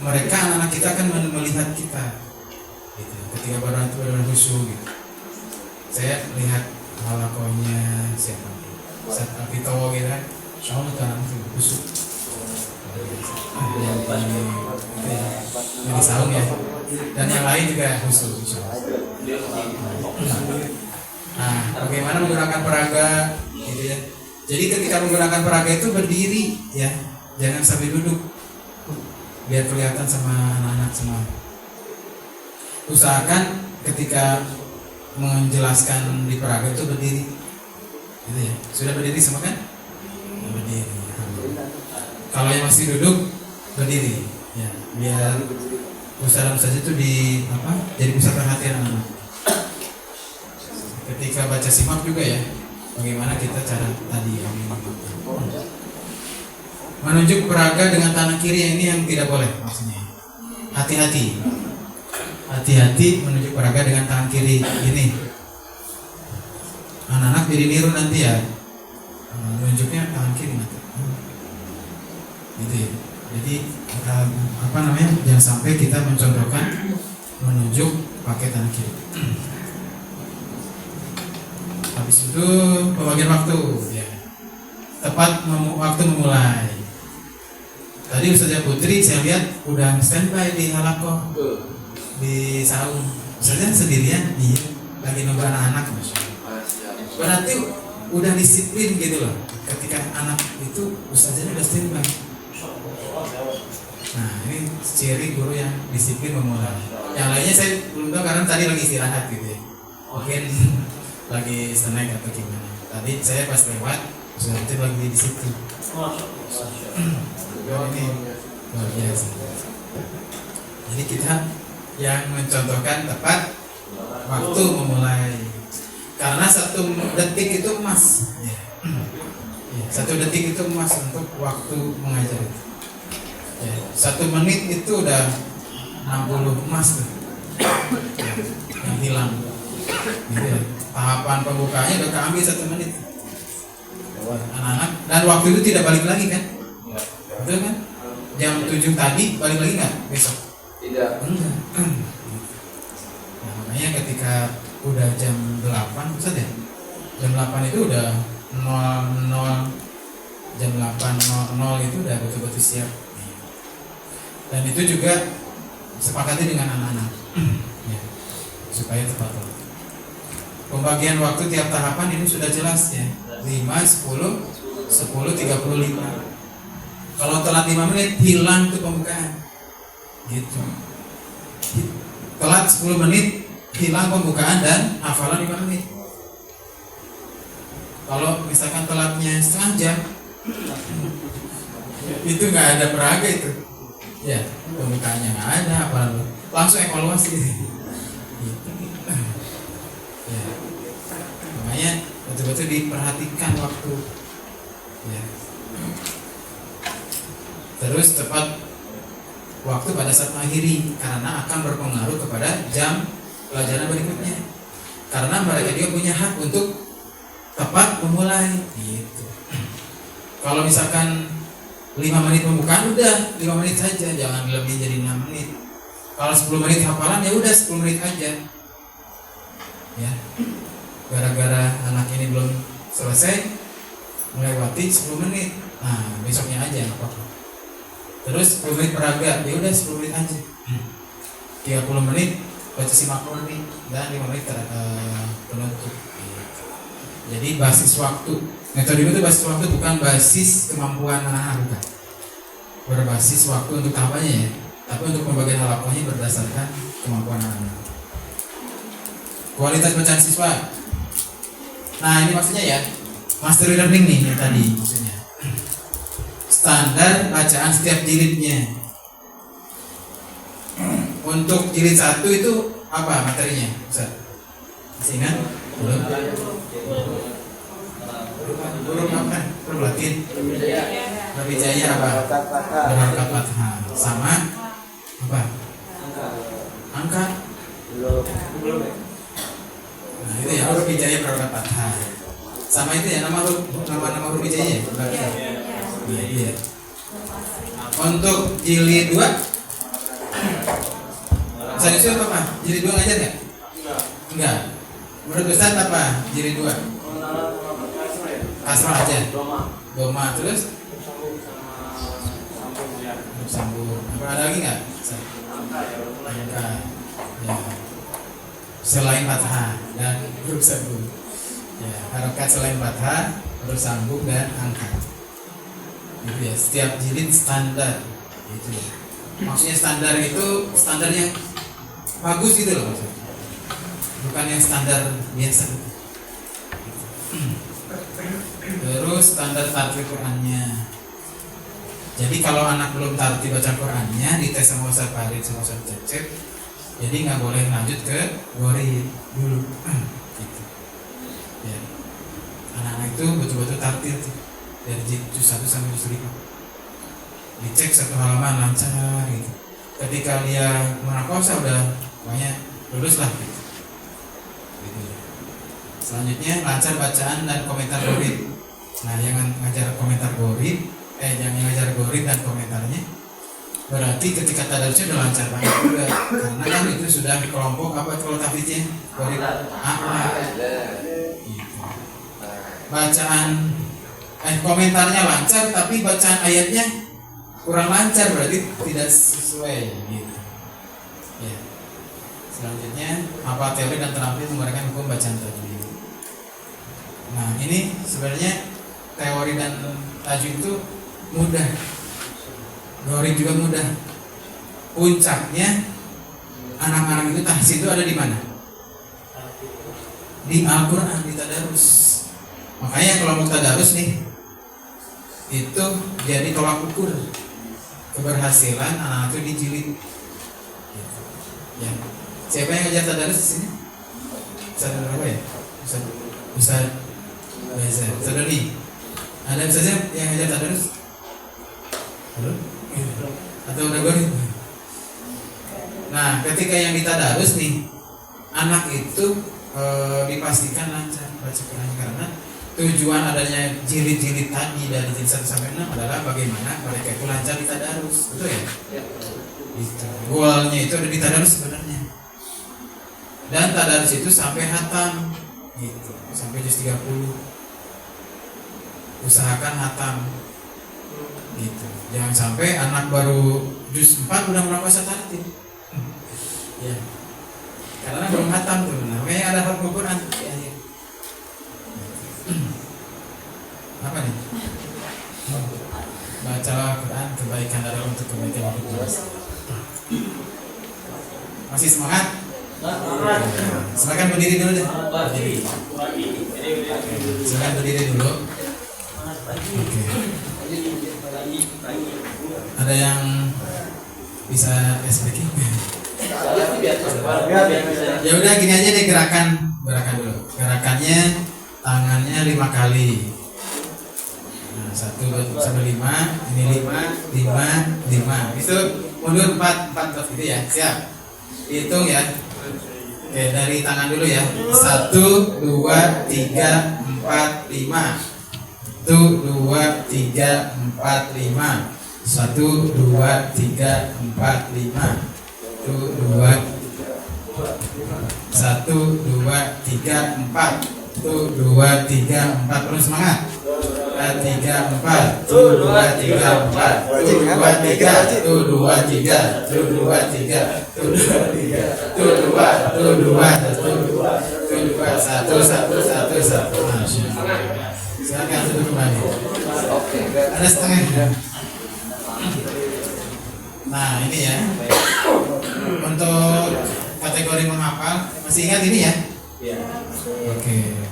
mereka anak-anak kita akan melihat kita gitu. Ketika berdoa itu benar-benar khusyuk gitu. Saya lihat halakonya siapa? Ustaz Alfitowo gitu kan, insyaallah kan khusyuk. Yang di saung ya, dan yang lain juga khusyuk insyaallah. Nah, bagaimana menggunakan peraga gitu ya. Jadi ketika menggunakan peraga itu berdiri ya, jangan sambil duduk, biar kelihatan sama anak-anak semua. Usahakan ketika menjelaskan di peraga itu berdiri gitu ya. Sudah berdiri semua kan? Berdiri. Kalau yang masih duduk berdiri ya, biar ustaz itu jadi pusat perhatian anak-anak. Ketika baca simak juga ya, bagaimana kita cara tadi menunjuk peraga dengan tangan kiri, ini yang tidak boleh maksudnya. Hati-hati menunjuk peraga dengan tangan kiri ini. Anak-anak jadi niru nanti ya, menunjuknya tangan kiri nanti. Gitu ya. Jadi jangan sampai kita mencontohkan menunjuk pakai tangan kiri. Habis itu pembagian waktu ya. Tepat waktu memulai. Tadi Ustazah Putri saya lihat udah standby di halakoh di saung. Ustazah sendirian, iya, lagi nunggu anak-anak. Berarti udah disiplin gitu loh. Ketika anak itu Ustazahnya udah standby. Nah ini ciri guru yang disiplin memulai. Yang lainnya saya belum tahu karena tadi lagi istirahat gitu ya. Mungkin lagi snack atau gimana. Tadi saya pas lewat Ustazah itu lagi di situ. Ini luar biasa. Jadi kita yang mencontohkan tepat waktu memulai. Karena 1 detik itu emas. Ya. 1 detik itu emas untuk waktu mengajar. Ya. 1 menit itu udah 60 emas tuh. Ya. Yang hilang. Gitu ya. Tahapan pembukanya udah keambil 1 menit. Anak-anak dan waktu itu tidak balik lagi kan? Betul kan? Jam 7 tadi balik lagi nggak besok? Tidak. Enggak. Nah, makanya ketika udah jam 8 Ustaz ya? Jam 8 itu udah 00 jam 8.00 itu udah betul-betul siap. Dan itu juga sepakati dengan anak-anak ya, supaya tepat waktu. Pembagian waktu tiap tahapan ini sudah jelas ya. 5, 10, 35. Kalau telat 5 menit hilang tuh pembukaan. Gitu. Telat 10 menit hilang pembukaan dan hafalan 5 menit. Kalau misalkan telatnya setengah jam itu nggak ada peraga itu. Ya, pembukaannya nggak ada, hafalan langsung evaluasi. Ya. Makanya betul-betul diperhatikan waktu. Ya. Terus tepat waktu pada saat mengakhiri karena akan berpengaruh kepada jam pelajaran berikutnya. Karena mereka juga punya hak untuk tepat memulai gitu. Kalau misalkan 5 menit pembukaan udah 5 menit saja, jangan lebih jadi 6 menit. Kalau 10 menit hafalan ya udah 10 menit aja. Ya. Gara-gara anak ini belum selesai melewati 10 menit. Nah, besoknya aja enggak apa-apa. Terus 10 menit peraga, ya udah 10 menit aja. 30 menit baca simak nih dan 5 menit penutup. Jadi basis waktu. Metode itu basis waktu bukan basis kemampuan anak-anak bukan. Berbasis waktu untuk tahapannya ya, tapi untuk pembagian halakohnya berdasarkan kemampuan anak-anak. Kualitas bacaan siswa. Nah ini maksudnya ya, mastery learning nih yang tadi maksudnya. Standar bacaan setiap jilidnya. Untuk jilid 1 itu apa materinya? Ustaz? Masih ingat? Belum? Huruf apa? Huruf Latin? Berwijaya apa? Berharkat fathah. Sama apa? Angka? Belum. Nah itu ya, huruf wijaya berharkat fathah. Sama itu ya, nama huruf wijaya. Iya, iya. Untuk jilid 2 Ustaz Yusuf apa? Jilid 2 ngajar nggak? Enggak. Menurut Ustaz apa? Jilid 2 Kasrah aja? Doma. Terus? Sambung. Apa ada lagi nggak? Angka. Ya. Selain fathah dan huruf sambung. Ya, harokat selain fathah, huruf sambung dan angka. Gitu ya, setiap jilid standar gitu ya. Maksudnya standar itu standar yang bagus gitu loh maksudnya. Bukan yang standar biasa gitu. Terus standar tartil Qur'annya. Jadi kalau anak belum tartil baca Qur'annya dites sama Ustaz Farid sama Ustaz Cecep, jadi nggak boleh lanjut ke gori dulu gitu. Ya. Anak-anak itu betul-betul tartil tuh. Dari juz 1 sampai juz 5 dicek 1 halaman lancar gitu. Ketika dia murakosa udah pokoknya lulus lah gitu. Gitu ya. Selanjutnya lancar bacaan dan komentar gharib. Nah yang ngajar komentar gharib kategori dan komentarnya, berarti ketika tadarusnya udah lancar banget juga, karena kan itu sudah kelompok apa kalau tahfidznya Gharib a'la gitu. Bacaan komentarnya lancar tapi bacaan ayatnya kurang lancar, berarti tidak sesuai gitu ya. Selanjutnya apa teori dan terampil menggunakan hukum bacaan tajwid. Nah ini sebenarnya teori dan tajwid itu mudah, Gharib juga mudah. Puncaknya anak-anak itu tahfiz itu ada di mana? Di Al-Quran, di tadarus. Makanya kalau mau tadarus nih, itu jadi tolak ukur keberhasilan anak-anak itu dijilid. Gitu. Ya. Siapa yang ngajar tadarus di sini? Ustaz berapa ya? Ustaz Doni. Ada saja yang ngajar tadarus? Halo? Atau udah Gharib? Nah, ketika yang ditadarus nih, anak itu dipastikan lancar baca Quran, karena tujuan adanya jilid-jilid tadi dari jilid 1 sampai 6 adalah bagaimana mereka itu lancar di tadarus, betul ya? Itu. Goalnya itu ada di tadarus sebenarnya. Dan tadarus itu sampai hatam, gitu, sampai juz 30. Usahakan hatam, gitu. Jangan sampai anak baru juz 4 udah merasa tartil. Ya. Karena belum hatam tuh, namanya ada hal Quran di akhir. Apa nih? Bacalah Quran, kebaikan adalah untuk kebaikan hidup manusia. Masih semangat? Silakan berdiri dulu deh. Silakan berdiri dulu. Oke. Ada yang bisa SPK? Ya udah gini aja deh, gerakan dulu. Gerakannya tangannya 5 kali. Nah, 1, 2, 3, 5. Ini 5. Itu mundur 4 gitu ya. Siap. Hitung ya. Oke, dari tangan dulu ya. 1, 2, 3, 4, 5. 1, 2, 3, 4, 5. 1, 2, 3, 4, 5. 1, 2, 3, 4. 1, 2, 3, 4. Perlu semangat. 3, 4. 1, 2, 3, 4. 1, 2, 3. 1, 2, 3. 1, 2, 3. 1, 2, 3. Silakan duduk kembali. Ada setengah. Nah ini ya, untuk kategori menghafal, masih ingat ini ya? Oke.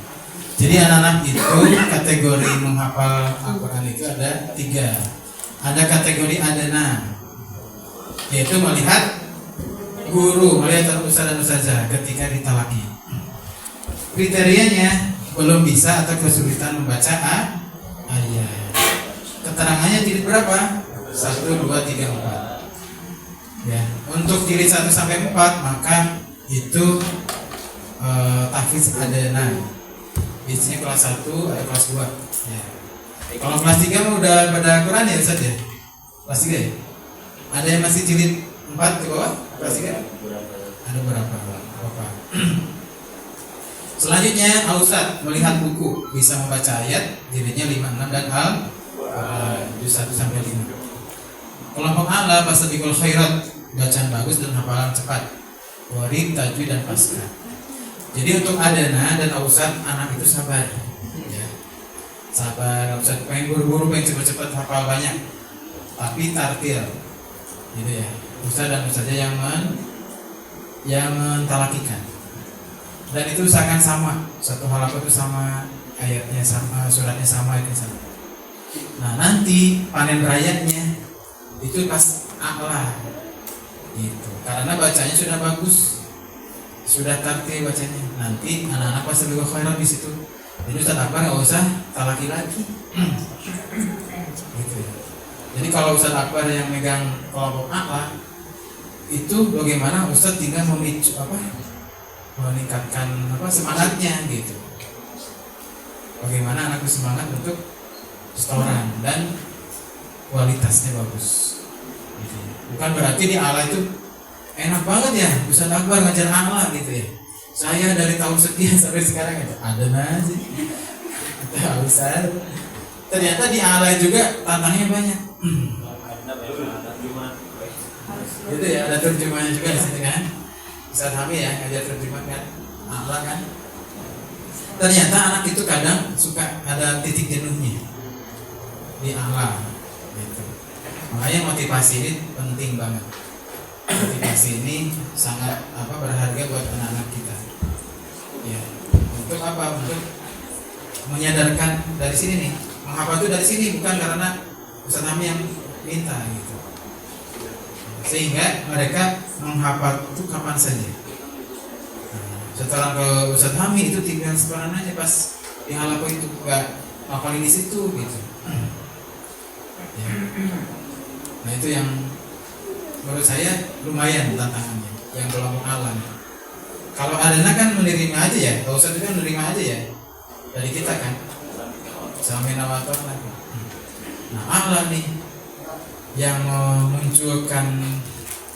Jadi anak-anak itu kategori menghafal Al-Quran itu ada 3. Ada kategori adana, yaitu melihat guru, melihat ustaz dan ustazah ketika ditalaki. Kriterianya belum bisa atau kesulitan membaca ayat. Keterangannya jilid berapa? 1, 2, 3, 4. Ya, untuk jilid 1 sampai 4 maka itu tahfiz adana. Biasanya kelas 1 atau kelas 2 ya. Kalau kelas 3 mah udah pada Quran ya Ustaz ya? Kelas 3 ya? Ada yang masih jilid 4 ke bawah? Kelas 3? Ada berapa? Selanjutnya Ustaz melihat buku, bisa membaca ayat jilidnya 5, 6 dan juz 1 sampai 5. Kelompok a'la fastabiqul khairat, bacaan bagus dan hafalan cepat, Gharib, tajwid dan pasca. Jadi untuk adana dan ausat anak itu sabar, ya. Sabar, ausat pengen buru-buru, pengen cepat-cepat hafal banyak, tapi tartil, gitu ya. Ustaz dan ustazah yang mentalakikan. Dan itu usahakan sama, satu halaman itu sama, ayatnya sama, suratnya sama, ayatnya sama. Nah nanti panen rayanya itu pas a'la, gitu. Karena bacanya sudah bagus, sudah tartil bacanya. Nanti anak-anak pas lebih khairat di situ. Jadi Ustaz Akbar nggak usah talaki lagi. Gitu. Jadi kalau Ustaz Akbar yang megang kelompok a'la, itu bagaimana Ustaz tinggal memicu meningkatkan semangatnya gitu. Bagaimana anakku semangat untuk setoran dan kualitasnya bagus. Gitu ya. Bukan berarti di ala itu enak banget ya, Ustaz Akbar ngajar ala gitu ya. Saya dari tahun sekian sampai sekarang ada aja. Tahu Ustaz. Ternyata di ala juga tantangannya banyak. Gitu ya, ada terjemahan juga di sini kan. Ustaz Hami ya ngajar terjemah kan, ala kan. Ternyata anak itu kadang suka ada titik jenuhnya di ala. Gitu. Makanya motivasi ini penting banget. Motivasi ini sangat berharga buat anak-anak kita. Ya, untuk apa? Untuk menyadarkan dari sini nih. Menghafal itu dari sini bukan karena Ustaz Hami yang minta gitu. Sehingga mereka menghafal itu kapan saja. Setelah ke Ustaz Hami itu tinggal sekarang aja pas di halaman itu nggak hafalin di situ gitu. Ya. Nah itu yang menurut saya lumayan tantangannya yang kelompok alam. Kalau Adana kan menerima aja ya, kalau Ustaz itu kan menerima aja ya dari kita kan. Sampai nawator lagi. Nah Allah nih yang memunculkan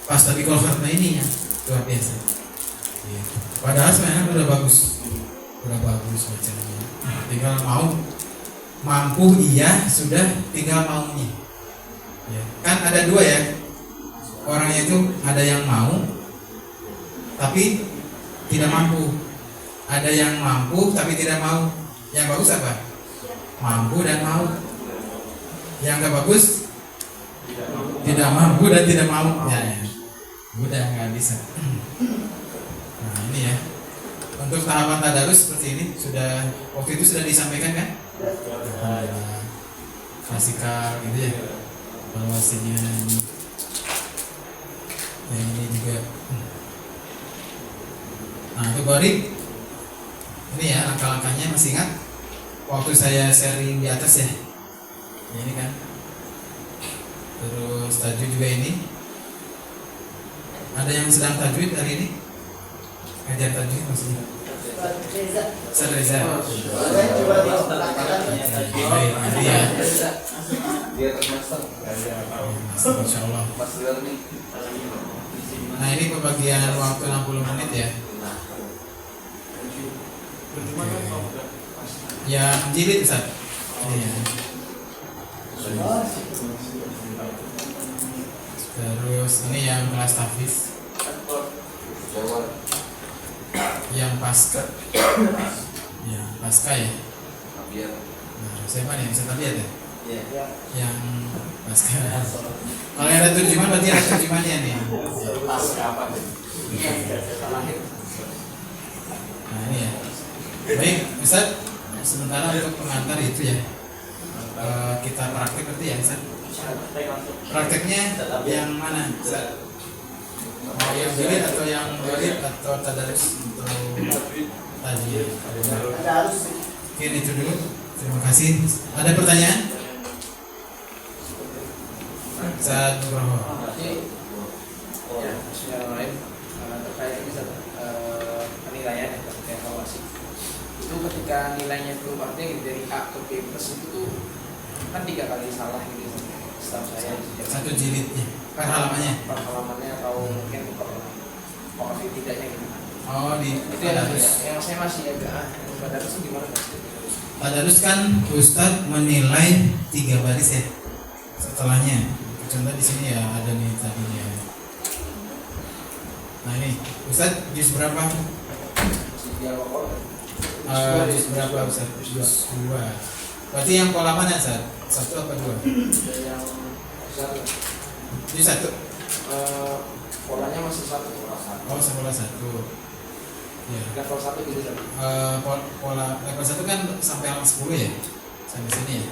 pas tadi kalau ini ya luar biasa. Ya. Padahal sebenarnya udah bagus bacanya. Tinggal mampu iya sudah tinggal maunya. Ya. Kan ada dua ya. Orangnya itu ada yang mau tapi tidak mampu. Ada yang mampu tapi tidak mau. Yang bagus apa? Mampu dan mau. Yang gak bagus tidak mampu dan tidak mau. Ya. Udah nggak bisa. Nah ini ya. Untuk tahapan tadarus seperti ini sudah waktu itu sudah disampaikan kan? Fasikal gitu ya. Evaluasinya. Yang ini juga. Nah itu Bari. Ini ya langkah-langkahnya masih ingat? Waktu saya sharing di atas ya. Ini kan. Terus tajwid juga ini. Ada yang sedang tajwid hari ini? Ngajar tajwid maksudnya? Ustaz Reza. Coba dipraktekkan. Baik, nanti ya. Dia termasuk. Insya Allah. Nah ini pembagian waktu 60 menit ya. Yang jilid Ustaz. Iya. Terus ini yang kelas tahfiz. Yang pasca. Ya, pasca ya. Nah, siapa nih? Bisa lihat ya? Iya. Yang pasca. Kalau yang ada terjemahan berarti ada terjemahannya nih. Pasca apa nih? Nah ini ya. Baik, Ustaz. Sementara untuk pengantar itu ya. Kita praktek berarti ya Ustaz. Prakteknya yang mana? Ustaz? Mau yang jilid atau yang jilid atau tadarus untuk tadi? Ada harus Oke, itu dulu. Terima kasih. Ada pertanyaan? Ustaz Nugroho. Ya, bismillahirrahmanirrahim. Terkait ini penilaian yang terkait evaluasi. Itu ketika nilainya itu artinya dari A ke B plus itu tuh kan 3 kali salah gitu. Setahu saya Satu jilidnya per halamannya. per halamannya atau mungkin per tidaknya gitu. Oh di Itu tadarus. yang saya masih agak tadarus itu gimana? Tadarus kan Ustadz menilai 3 baris ya. Setelahnya, contoh di sini ya ada nih tadinya. Nah ini Ustadz juz berapa? Juz berapa Ustadz? Juz 2. Berarti yang pola mana Ustadz? 1 apa 2? Yang Juz 1. polanya masih 1. Oh sekolah 1. Ya. Level 1 gitu kan. Pola level 1 kan sampai halaman 10 ya. Sampai sini ya.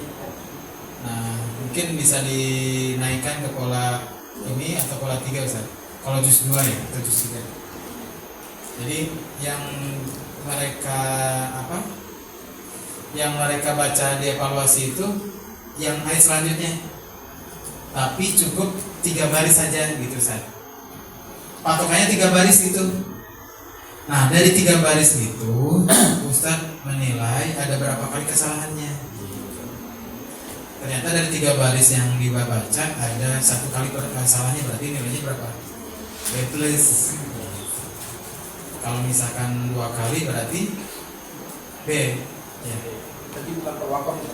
Nah, mungkin bisa dinaikkan ke pola ini atau pola 3 Ustaz. Kalau juz 2 ya, atau juz 3. Jadi yang mereka yang mereka baca di evaluasi itu yang hari selanjutnya. Tapi cukup 3 baris saja gitu Ustaz. Patokannya 3 baris gitu. Nah, dari 3 baris itu Ustaz menilai ada berapa kali kesalahannya. ternyata dari 3 baris yang dibaca ada 1 kali salahnya, berarti nilainya berapa? B plus. Kalau misalkan 2 kali berarti B ya. Berarti bukan per wakaf ya?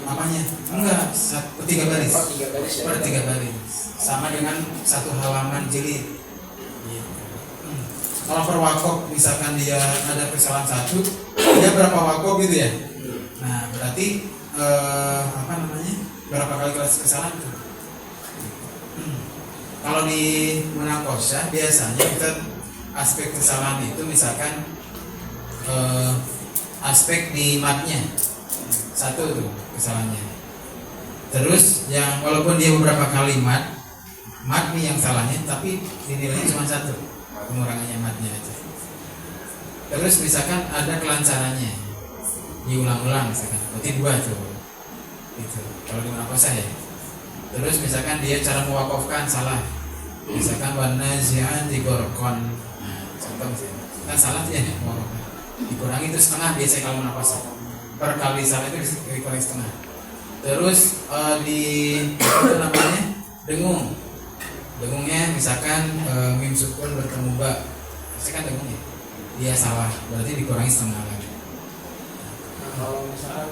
Apanya? Enggak, 3 baris. Oh, 3 baris ya? Per 3 baris. Sama dengan 1 halaman jilid. Kalau per wakaf misalkan dia ada kesalahan 1, dia berapa wakaf gitu ya? Nah, berarti berapa kali kesalahan itu? Kalau di munakosya biasanya kita aspek kesalahan itu misalkan aspek di matnya 1 tuh kesalahannya. Terus yang walaupun dia beberapa kali mat nih yang salahnya, tapi dinilainya cuma 1, pengurangannya matnya aja. Terus misalkan ada kelancarannya, diulang-ulang misalkan, berarti 2 tuh. Gitu. Kalau di munakosya ya. Terus misalkan dia cara mewakafkan salah, misalkan warna zian digorokon, contoh misalnya, kan salah tuh ya mewakafkan, dikurangi itu setengah biasanya kalau munakosya. Per kali salah itu dikurangi setengah. Terus dengungnya misalkan mim sukun bertemu ba, misalkan dengungnya dia salah, berarti dikurangi setengah lagi. Nah, kalau misalkan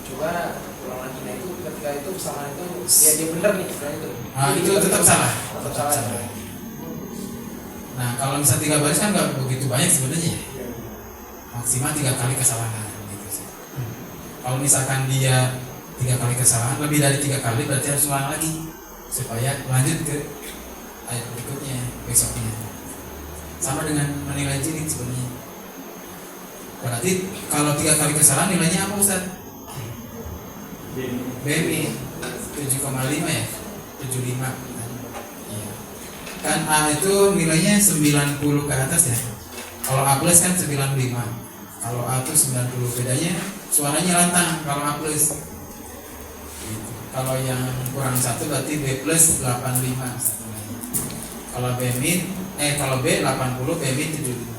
coba ulang lagi, nah itu ketika itu kesalahan itu dia benar nih istilahnya itu. Itu tetap salah. Tetap salah. Nah, kalau misalnya 3 baris kan nggak begitu banyak sebenarnya. Maksimal 3 kali kesalahan gitu sih. Kalau misalkan dia 3 kali kesalahan, lebih dari 3 kali berarti harus ulang lagi supaya lanjut ke ayat berikutnya besoknya. Sama dengan menilai jilid sebenarnya. Berarti kalau 3 kali kesalahan nilainya apa Ustaz? BMI 7,5 ya? 75. Iya. Kan A itu nilainya 90 ke atas ya. Kalau A plus kan 95. Kalau A itu 90, bedanya suaranya lantang kalau A plus. Gitu. Kalau yang kurang 1 berarti B plus 85. Kalau B kalau B 80, BMI 75.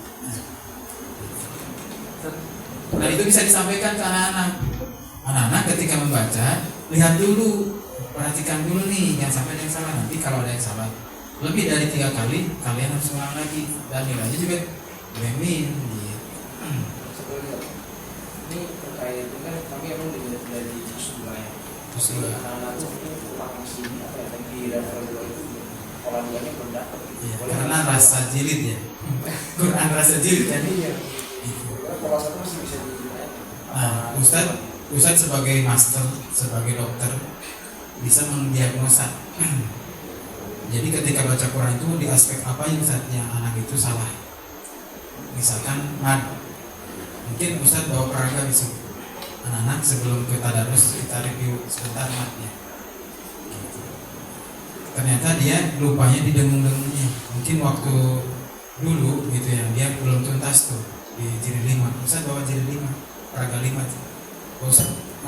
Nah itu bisa disampaikan ke anak-anak. Anak-anak ketika membaca, lihat dulu, perhatikan dulu nih, jangan sampai ada yang salah. Nanti kalau ada yang salah lebih dari 3 kali, kalian harus ulang lagi. Dan nilainya juga BMI. Ini terkait dengan kami emang dari sebelah ya. Terus anak-anak itu kurang masih apa ya, di level 2 itu orang tuanya belum dapat. Iya, karena rasa jilid ya. Quran rasa jilid kan. Iya. Kalau satu masih bisa dilihat. Nah, Ustaz sebagai master, sebagai dokter bisa mendiagnosa. Jadi ketika baca Quran itu di aspek apa yang anak itu salah. Misalkan mad, mungkin Ustaz bawa peraga besok. Anak-anak sebelum ke tadarus kita review sebentar madnya. Ternyata dia lupanya di dengung-dengungnya. Mungkin waktu dulu gitu ya, dia belum tuntas tuh di jilid 5. Ustaz bawa jilid 5, peraga 5.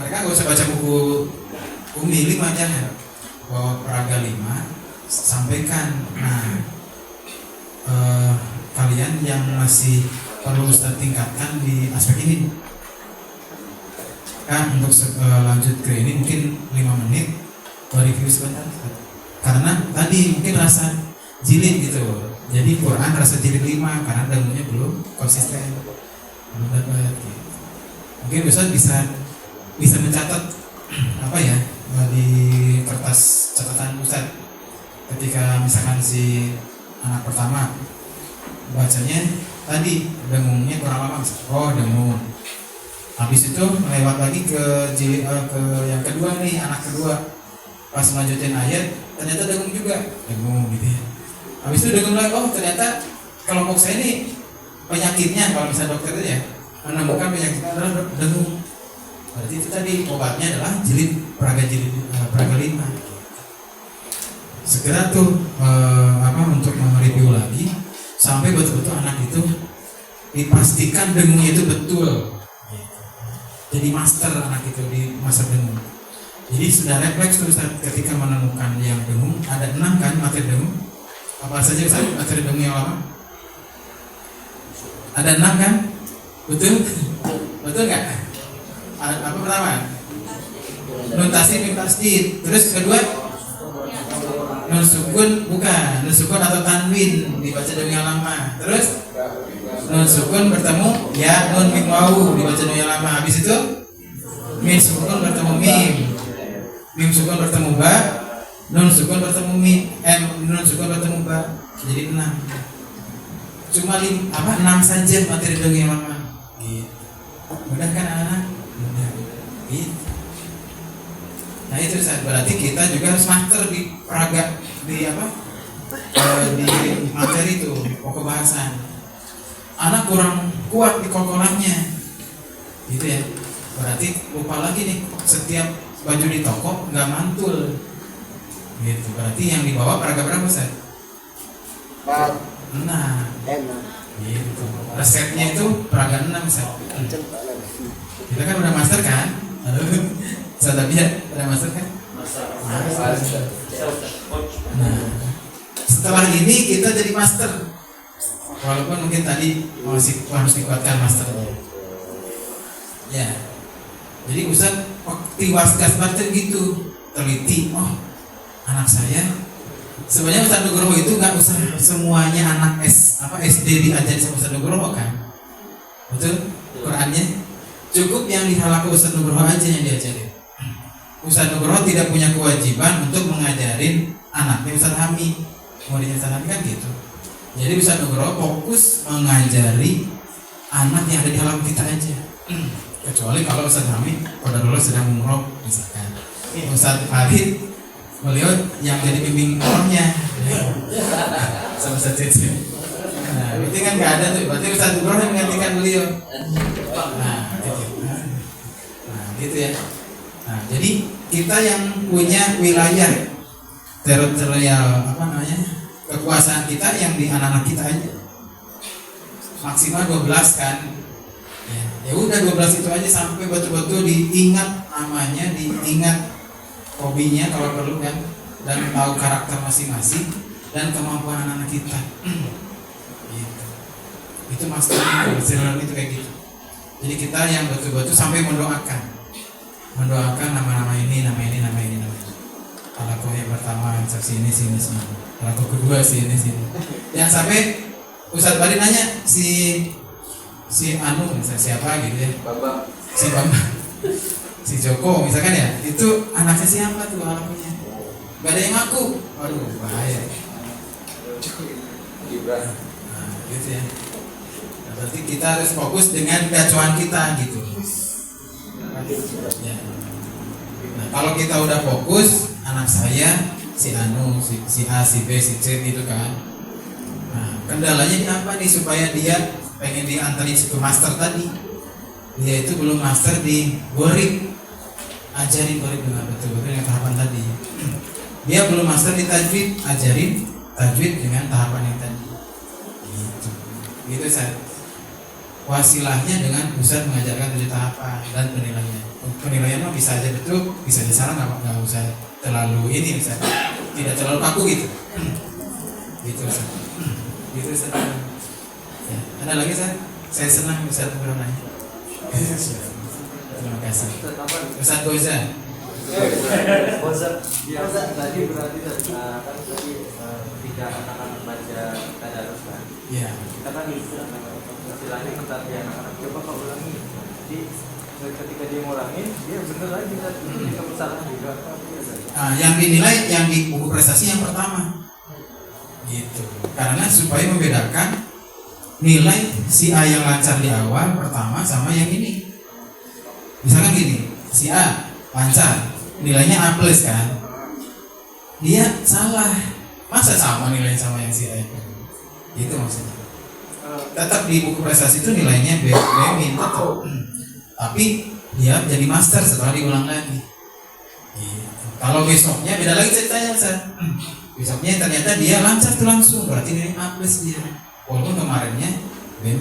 Mereka gak usah baca buku Umi 5, jangan. Bawa peraga 5, sampaikan. Nah, kalian yang masih perlu Ustaz tingkatkan di aspek ini kan, untuk lanjut ke ini mungkin 5 menit review sebentar, karena tadi mungkin rasa jilid gitu. Jadi Quran rasa jilid 5 karena dengungnya belum konsisten, belum dapat gitu. Mungkin Ustaz bisa mencatat apa ya di kertas catatan Ustaz ketika misalkan si anak pertama bacanya tadi dengungnya kurang lama, oh dengung. Habis itu lewat lagi ke ke yang kedua nih, anak kedua. Pas melanjutin ayat ternyata dengung juga, dengung gitu ya. Habis itu dengung lagi, oh ternyata kelompok saya ini penyakitnya, kalau misalnya dokter itu ya menemukan penyakit adalah dengung. Berarti itu tadi obatnya adalah jilid peraga 5. Segera tuh untuk mereview lagi sampai betul-betul anak itu dipastikan dengungnya itu betul. Jadi master anak itu di masa dengung. Jadi sudah refleks terus ketika menemukan yang dengung. Ada 6 kan materi dengung. Apa saja Ustaz materi dengung yang lama? Ada 6 kan? Betul? Betul nggak? Apa pertama? Nun tasdid mim tasdid. Terus kedua nun sukun bukan, nun sukun atau tanwin dibaca dengan yang lama. Terus nun sukun bertemu ya nun mim wawu dibaca dengan yang lama. Habis itu mim sukun bertemu mim. Mim sukun bertemu ba, nun sukun bertemu mim, nun sukun bertemu ba. Jadi 6. Cuma 6 saja materi dongeng yang lama. Gitu. Mudah kan anak-anak? Mudah. Gitu. Nah itu berarti kita juga harus master di peraga di di materi itu pokok bahasan. Anak kurang kuat di kokolahnya, gitu ya. Berarti lupa lagi nih setiap baju di toko nggak mantul, gitu. Berarti yang dibawa peraga berapa Ustaz? 6. Gitu. Resepnya itu peraga 6 Ustaz. Kita kan udah master kan? Ustaz Abiyah udah master kan? Nah, setelah ini kita jadi master. Walaupun mungkin tadi masih harus dikuatkan masternya. Ya. Jadi Ustaz waktu wasgas master gitu, teliti. Oh, anak saya sebenarnya Ustaz Nugroho itu nggak usah semuanya anak SD diajari sama Ustaz Nugroho kan? Betul? Qurannya cukup yang dihalaku Ustaz Nugroho aja yang diajari. Ustaz Nugroho tidak punya kewajiban untuk mengajarin anaknya Ustaz Hami. Muridnya Ustaz Hami kan gitu. Jadi Ustaz Nugroho fokus mengajari anak yang ada di alam kita aja. Kecuali kalau Ustaz Hami pada dulu sedang umroh misalkan. Ustaz Farid beliau yang jadi bimbing umrohnya sama Ustaz Cece. Nah, itu kan nggak ada tuh. Berarti Ustaz Nugroho yang menggantikan beliau. Nah, gitu ya. Nah, jadi kita yang punya wilayah teritorial kekuasaan kita yang di anak-anak kita aja maksimal 12 kan ya udah 12 itu aja sampai betul-betul diingat namanya, diingat hobinya kalau perlu kan, dan tahu karakter masing-masing dan kemampuan anak-anak kita. Gitu. Itu master itu kayak gitu. Jadi kita yang betul-betul sampai mendoakan nama-nama ini. Alakoh yang pertama sini. Alakoh kedua sini. Yang sampai Ustadz Bari nanya si Anu misalnya siapa gitu ya. Bambang. Si Bambang. Si Joko misalkan ya. Itu anaknya siapa tuh alakohnya? Gak ada yang ngaku. Waduh bahaya. Gibran. Nah, gitu ya. Nah, berarti kita harus fokus dengan gacuan kita gitu. Ya. Nah, kalau kita udah fokus, anak saya si Anu, si A, si B, si C gitu kan. Nah, kendalanya ini apa nih supaya dia pengen diantarin ke master tadi? Dia itu belum master di Gorib. Ajarin Gorib dengan betul-betul dengan tahapan tadi. Dia belum master di tajwid, ajarin tajwid dengan tahapan yang tadi. Gitu saya. Wasilahnya dengan Ustaz mengajarkan 7 tahapan dan penilaiannya. Penilaian mah bisa aja betul, bisa aja salah, nggak usah terlalu ini Ustaz. Tidak terlalu kaku gitu. Gitu Ustaz. Gitu Ustaz. Ya, ada lagi Ustaz? Saya senang Ustaz nanya. Terima kasih. Ustaz Goza. Tadi berarti kan ketika anak-anak baca tadarus kan, Ya. kita kan istilahnya mentatih anak-anak, coba kau ulangi. Jadi ketika dia ngulangin, dia bener lagi kan, dia salah juga. Yang dinilai yang di buku prestasi yang pertama, gitu. Karena supaya membedakan nilai si A yang lancar di awal pertama sama yang ini. Misalkan gini, si A lancar, nilainya A+ kan, dia salah, masa sama nilainya sama yang si A itu? Itu maksudnya. Tetap di buku prestasi itu nilainya B- tetap. Tapi dia jadi master setelah diulang lagi. Gitu. Kalau besoknya beda lagi ceritanya Ustaz. Besoknya ternyata dia lancar tuh langsung, berarti nilai A+ dia. Walaupun kemarinnya B-.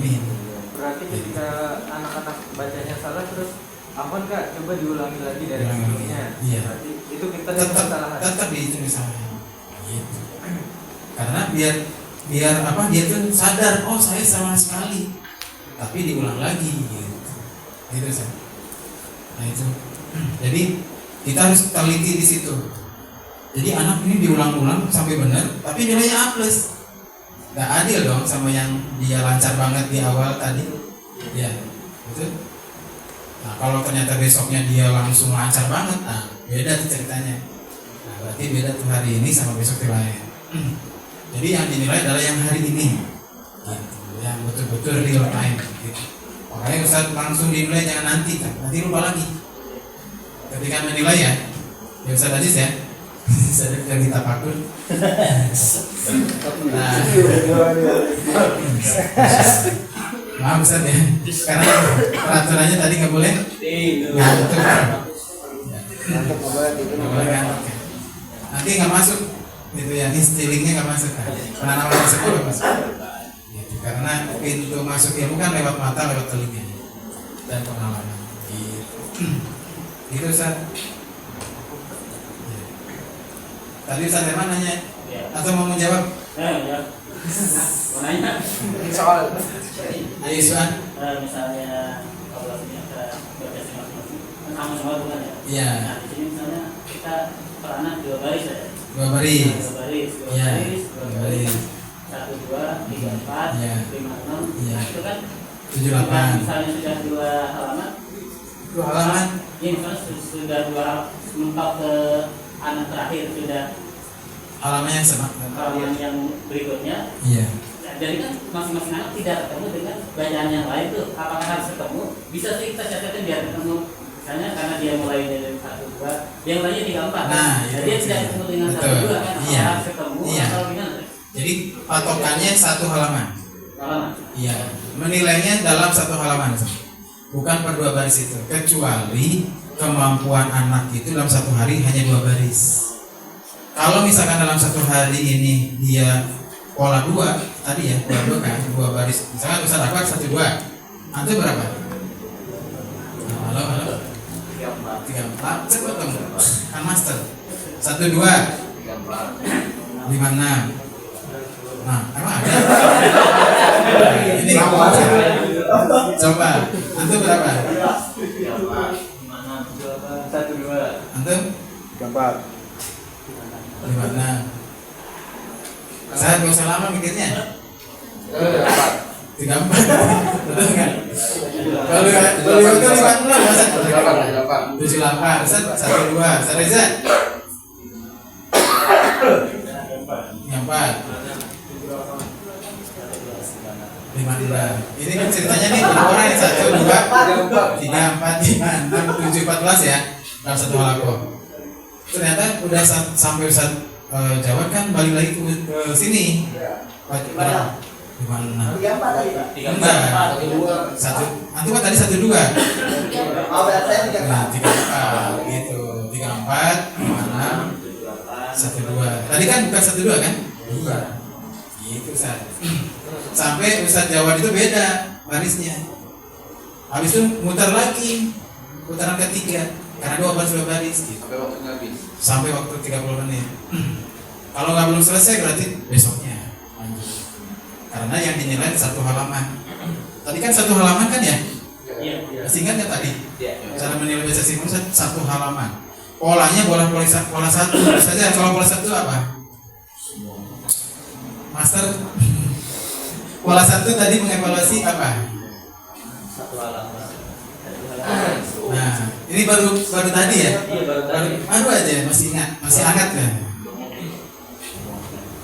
Berarti ketika anak-anak bacanya salah terus Afwan Kak, coba diulangi lagi dari sebelumnya. Iya. Berarti itu kita tetap dihitung kesalahan. Gitu. Karena biar dia tuh sadar, oh saya salah sekali, tapi diulang lagi gitu. Gitu Ustaz. Nah itu. Jadi Kita harus teliti di situ. Jadi anak ini diulang-ulang sampai benar, tapi nilainya A+. Gak adil dong sama yang dia lancar banget di awal tadi. Ya, betul. Nah, kalau ternyata besoknya dia langsung lancar banget, nah beda tuh ceritanya. Nah, berarti beda tuh hari ini sama besok nilainya. Jadi yang dinilai adalah yang hari ini, gitu. Yang betul-betul real time. Gitu. Makanya Ustaz langsung dinilai, jangan nanti lupa lagi. Ketika menilai ya Ustaz Aziz ya, saya kita pakur. Nah, maaf Ustaz ya, karena peraturannya tadi nggak boleh ngantuk. Nggak boleh ngantuk ya. Nanti nggak masuk gitu ya, instillingnya nggak masuk. Penanaman masuk nggak masuk. Gitu. Karena pintu masuk ilmu kan lewat mata, lewat telinga dan pengalaman. Gitu Ustaz. Tadi Ustaz Herman nanya atau mau menjawab? Ya. Mau nanya? Soal Ayo Suan. Misalnya kalau kita baca masing-masing kan sama-sama bukan ya? Iya. Nah di sini misalnya kita peranan 2 baris ya? 2 baris. 2 baris. Iya. 2 baris. 1, 2, 3, 4, Iya. 5, 6. Iya. Nah, itu kan 7, 8. misalnya sudah 2 halaman. 2 halaman. Ini misalnya sudah 2 mentok ke anak terakhir, sudah Halaman yang sama. halaman yang berikutnya. Iya. Nah, jadi kan masing-masing anak tidak ketemu dengan bacaan yang lain tuh. Apakah harus ketemu? Bisa sih kita catatin biar ketemu. Misalnya karena dia mulai dari 1, 2, yang lainnya 3, 4. Nah, jadi itu dia tidak maksudnya. ketemu dengan 1, Betul. 2 kan? Apakah Iya. harus ketemu Iya. atau gimana? Jadi patokannya 1 halaman. Halaman. Iya. Menilainya dalam 1 halaman. Bukan per 2 baris itu. Kecuali kemampuan anak itu dalam 1 hari hanya 2 baris. Kalau misalkan dalam 1 hari ini dia pola 2 tadi ya, pola 2 kan, 2 baris. Misalkan Ustaz dapat 1, 2. Antum berapa? Halo. 3, 4. Cepat dong. Kan master. 1, 2. 5, 6. Nah, emang ada? Ini coba. Antum berapa? 1, 2. Antum? 4. 5, 6. Saya gak usah lama mikirnya. 3, 4. Betul kan? Kalau itu 5, 6 masa 7, 8. 1, 2. Ustaz Reza? 4. 5, 6. Ini kan ceritanya nih orang yang 1, 2, 3, 4, 5, 6, 7, 14 ya dalam 1 halakoh. Ternyata udah sampai Ustaz jawab kan balik lagi ke sini. Berapa? 5, 6. 3, 4 tadi Pak. Enggak. 1. Antum kan tadi 1, 2. Oh, berarti saya 3, Nah, 4. 3, 4 gitu. 3, 4, 5, 6, 1, 2. Tadi kan bukan 1, 2 kan? Iya. Gitu Ustaz. Sampai Ustaz jawab itu beda barisnya. Habis itu muter lagi. Putaran ketiga. Karena 2 baris gitu. sampai waktunya habis. Sampai waktu 30 menit. Kalau nggak belum selesai berarti besoknya lanjut. Karena yang dinilai 1 halaman. Tadi kan 1 halaman kan ya? Iya. Masih ingat nggak tadi? Iya. Cara menilai bahasa Simon 1 halaman. Polanya pola 1 saja. Kalau pola 1 apa? Master. Pola 1 tadi mengevaluasi apa? 1 halaman. Nah, ini baru tadi ya? Iya, baru tadi. Baru aja masih ingat, masih hangat kan?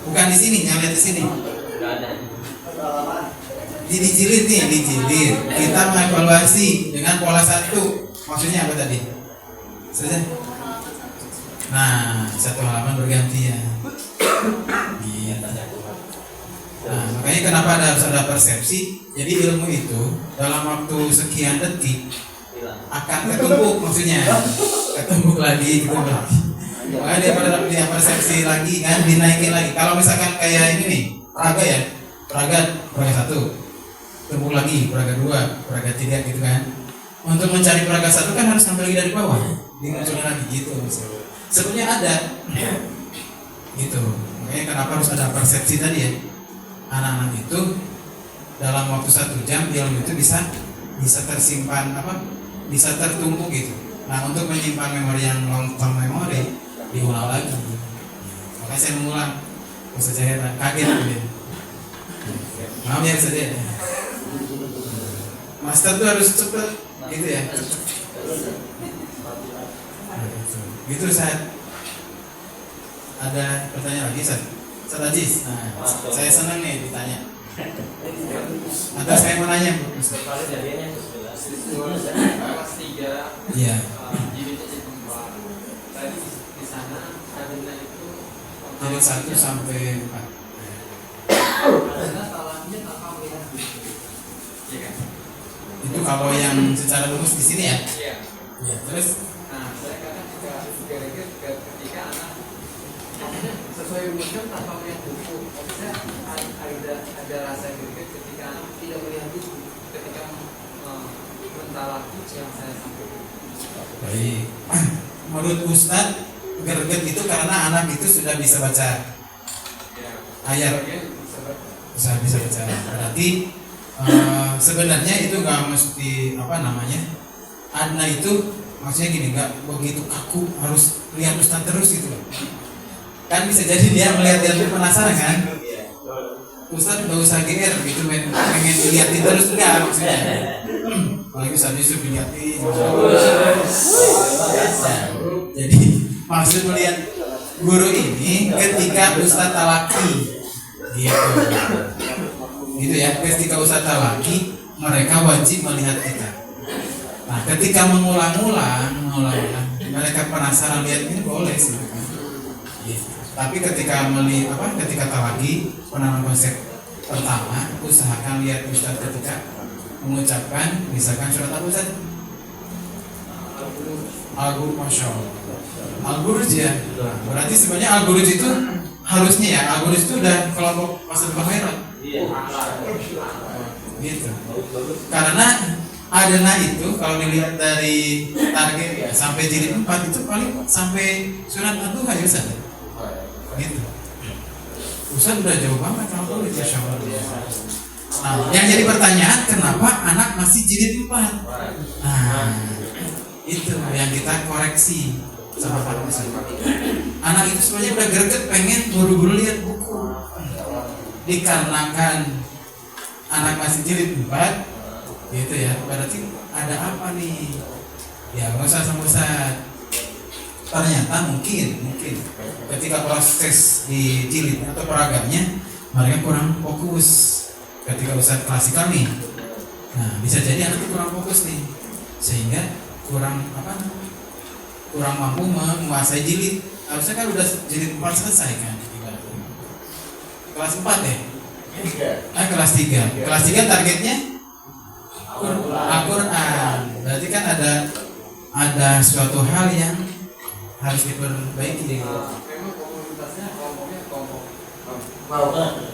Bukan di sini, yang lihat di sini. Enggak ada. Dijilid nih, dijilid. Kita mengevaluasi dengan pola 1. Maksudnya apa tadi? Selesai? Nah, 1 halaman bergantian. Gitu. Nah, makanya kenapa harus ada persepsi? Jadi ilmu itu dalam waktu sekian detik akan ketumpuk, maksudnya ketumpuk lagi gitu lagi. Makanya dia persepsi lagi kan, dinaikin lagi. Kalau misalkan kayak ini nih, peraga ya, peraga 1, tumpuk lagi, peraga 2, peraga 3 gitu kan. Untuk mencari peraga 1 kan harus sampai lagi dari bawah, dimunculin lagi gitu. Sebenarnya ada, gitu. Makanya kenapa harus ada persepsi tadi ya? Anak-anak itu dalam waktu 1 jam ilmu itu bisa tersimpan bisa tertumpuk gitu. Nah untuk menyimpan memori yang long term memory diulang lagi. Makanya saya mengulang. Ustaz Zahir kaget gitu. Maaf ya Ustaz ya. Master tuh harus cepet gitu ya. Gitu Ustaz. Ada pertanyaan lagi Ustaz? Ustaz Aziz. Nah, saya senang nih ditanya. Atau saya mau nanya Bu Ustaz. Kelas 3 Iya. jadi tempat tadi di sana adanya itu Jadi 1 sampai 4. karena salahnya tak ya. Iya kan? Itu kalau yang secara lurus di sini ya. Iya. Ya, terus Nah, saya kadang juga ketika anak maksudnya sesuai umurnya tak tahu yang buku. Maksudnya ada rasa greget ketika anak tidak melihat buku, ketika mentalaki yang saya sampaikan. baik. Menurut Ustadz greget itu karena anak itu sudah bisa baca Ya. ayat, bisa baca. Berarti sebenarnya itu nggak mesti apa namanya. Anak itu maksudnya gini, nggak begitu kaku harus lihat Ustadz terus gitu loh. Kan bisa jadi dia melihat penasaran kan. Ustadz nggak usah GR gitu, pengen dilihatin terus enggak maksudnya. Apalagi Ustadz Yusuf dilihatin. Jadi maksud melihat guru ini ketika Ustadz talaki gitu ya, ketika Ustadz talaki mereka wajib melihat kita. Nah ketika mengulang-ulang mereka penasaran lihat ini boleh sih kan? Gitu. Tapi ketika ketika talaki penanaman konsep pertama usahakan lihat Ustadz ketika mengucapkan misalkan surat apa Ustadz? Al-Buruj, Masya Allah. Al-Buruj ya. Berarti sebenarnya Al-Buruj itu harusnya ya, Al-Buruj itu udah kelompok pasal khairat. Gitu. Karena adana itu kalau dilihat dari target ya sampai jilid 4 itu paling sampai surat Ad-Duha ya Ustaz. Gitu. Ustaz udah jauh banget kalau itu Masya Allah. Nah, yang jadi pertanyaan kenapa anak masih jilid 4? Nah, itu yang kita koreksi sama Pak Ustaz. Anak itu sebenarnya udah greget pengen buru-buru lihat buku. Dikarenakan anak masih jilid 4 gitu ya, berarti ada apa nih? Ya nggak usah sama Ustaz. Ternyata mungkin ketika proses di jilid atau peragamnya mereka kurang fokus ketika Ustaz klasikal nih. Nah bisa jadi anak itu kurang fokus nih sehingga kurang mampu menguasai jilid. Harusnya kan udah jilid 4 selesai kan? Kelas 4 ya? Kelas 3. Kelas 3 targetnya Al-Quran. Berarti kan ada suatu hal yang harus diperbaiki. Memang komunitasnya kelompoknya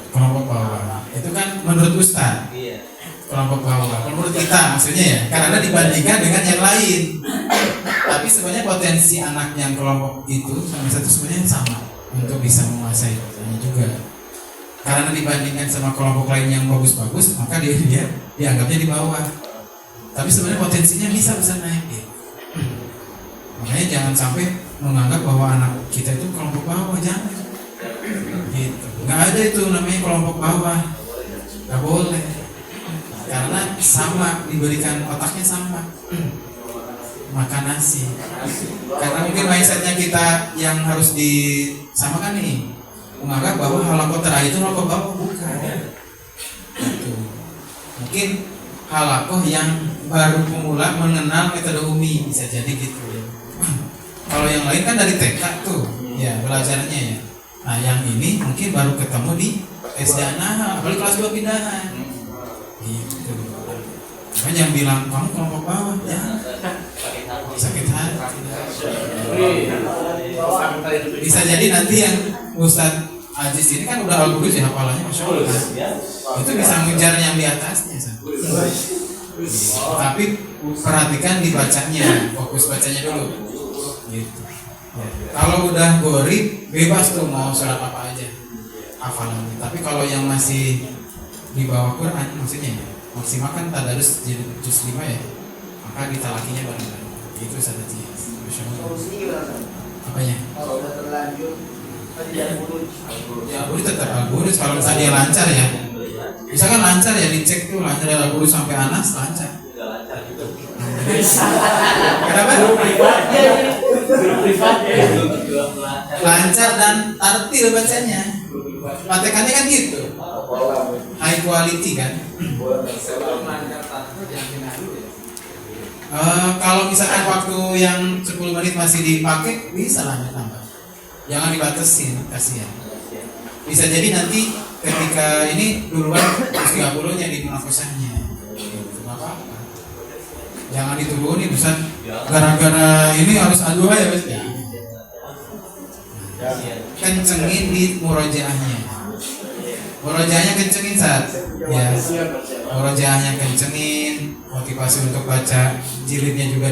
Kelompok bawah. Itu kan menurut Ustaz. Kelompok bawah. Menurut kita maksudnya ya. Karena dibandingkan dengan yang lain. Tapi sebenarnya potensi anak yang kelompok itu sama satu sebenarnya sama untuk bisa menguasai ini juga. Karena dibandingkan sama kelompok lain yang bagus-bagus, maka dia dianggapnya di bawah. Tapi sebenarnya potensinya bisa naik. Gitu. Makanya jangan sampai menganggap bahwa anak kita itu kelompok bawah, jangan. Gitu. Nggak ada itu namanya kelompok bawah. Nggak boleh. Karena sama, diberikan otaknya sama. Makan nasi. Karena mungkin mindsetnya kita yang harus disamakan nih, menganggap bahwa halaqah terakhir itu halaqah bawah, bukan. Gitu. Mungkin halaqah yang baru pemula mengenal metode umi, bisa jadi gitu. Kalau yang lain kan dari TK tuh, ya belajarnya ya. Nah yang ini mungkin baru ketemu di SD Anah, apalagi kelas 2 pindahan. Gitu. Kan yang bilang kamu kelompok bawah, ya sakit hati. Bisa jadi nanti yang Ustadz Aziz ini kan udah Al-Buruj ya hafalannya Masya Allah. Itu bisa mengejar yang di atasnya. Tapi perhatikan dibacanya, fokus bacanya dulu. Gitu. Kalau udah gori bebas tuh mau surat apa aja hafalannya. Tapi kalau yang masih di bawah Quran maksudnya maksimal kan tadarus juz 5 ya, maka ditalakinya bareng-bareng. Itu saja sih. Solusinya gimana Ustaz? Apanya? Kalau udah terlanjur tidak buruk. Ya algoritma tetap algoritma kalau misalnya dia lancar ya. Misalkan lancar ya dicek tuh lancar dari algoritma sampai Anas lancar. Kenapa? privat ya. Lancar dan tartil bacanya. Patekannya kan gitu. High quality kan. Sebelum lancar tato jangan dinalu ya. Kalau misalkan waktu yang 10 menit masih dipakai bisa lanjut tambah. Jangan dibatasin, kasihan. Bisa jadi nanti ketika ini duluan 30-nya di munafasahnya. Gitu, nggak apa-apa. Jangan diturunin, Ustaz. Gara-gara ini harus adu ya, Mas. Kencengin di murojaahnya. Murojaahnya kencengin saat. Ya. Murojaahnya kencengin, motivasi untuk baca jilidnya juga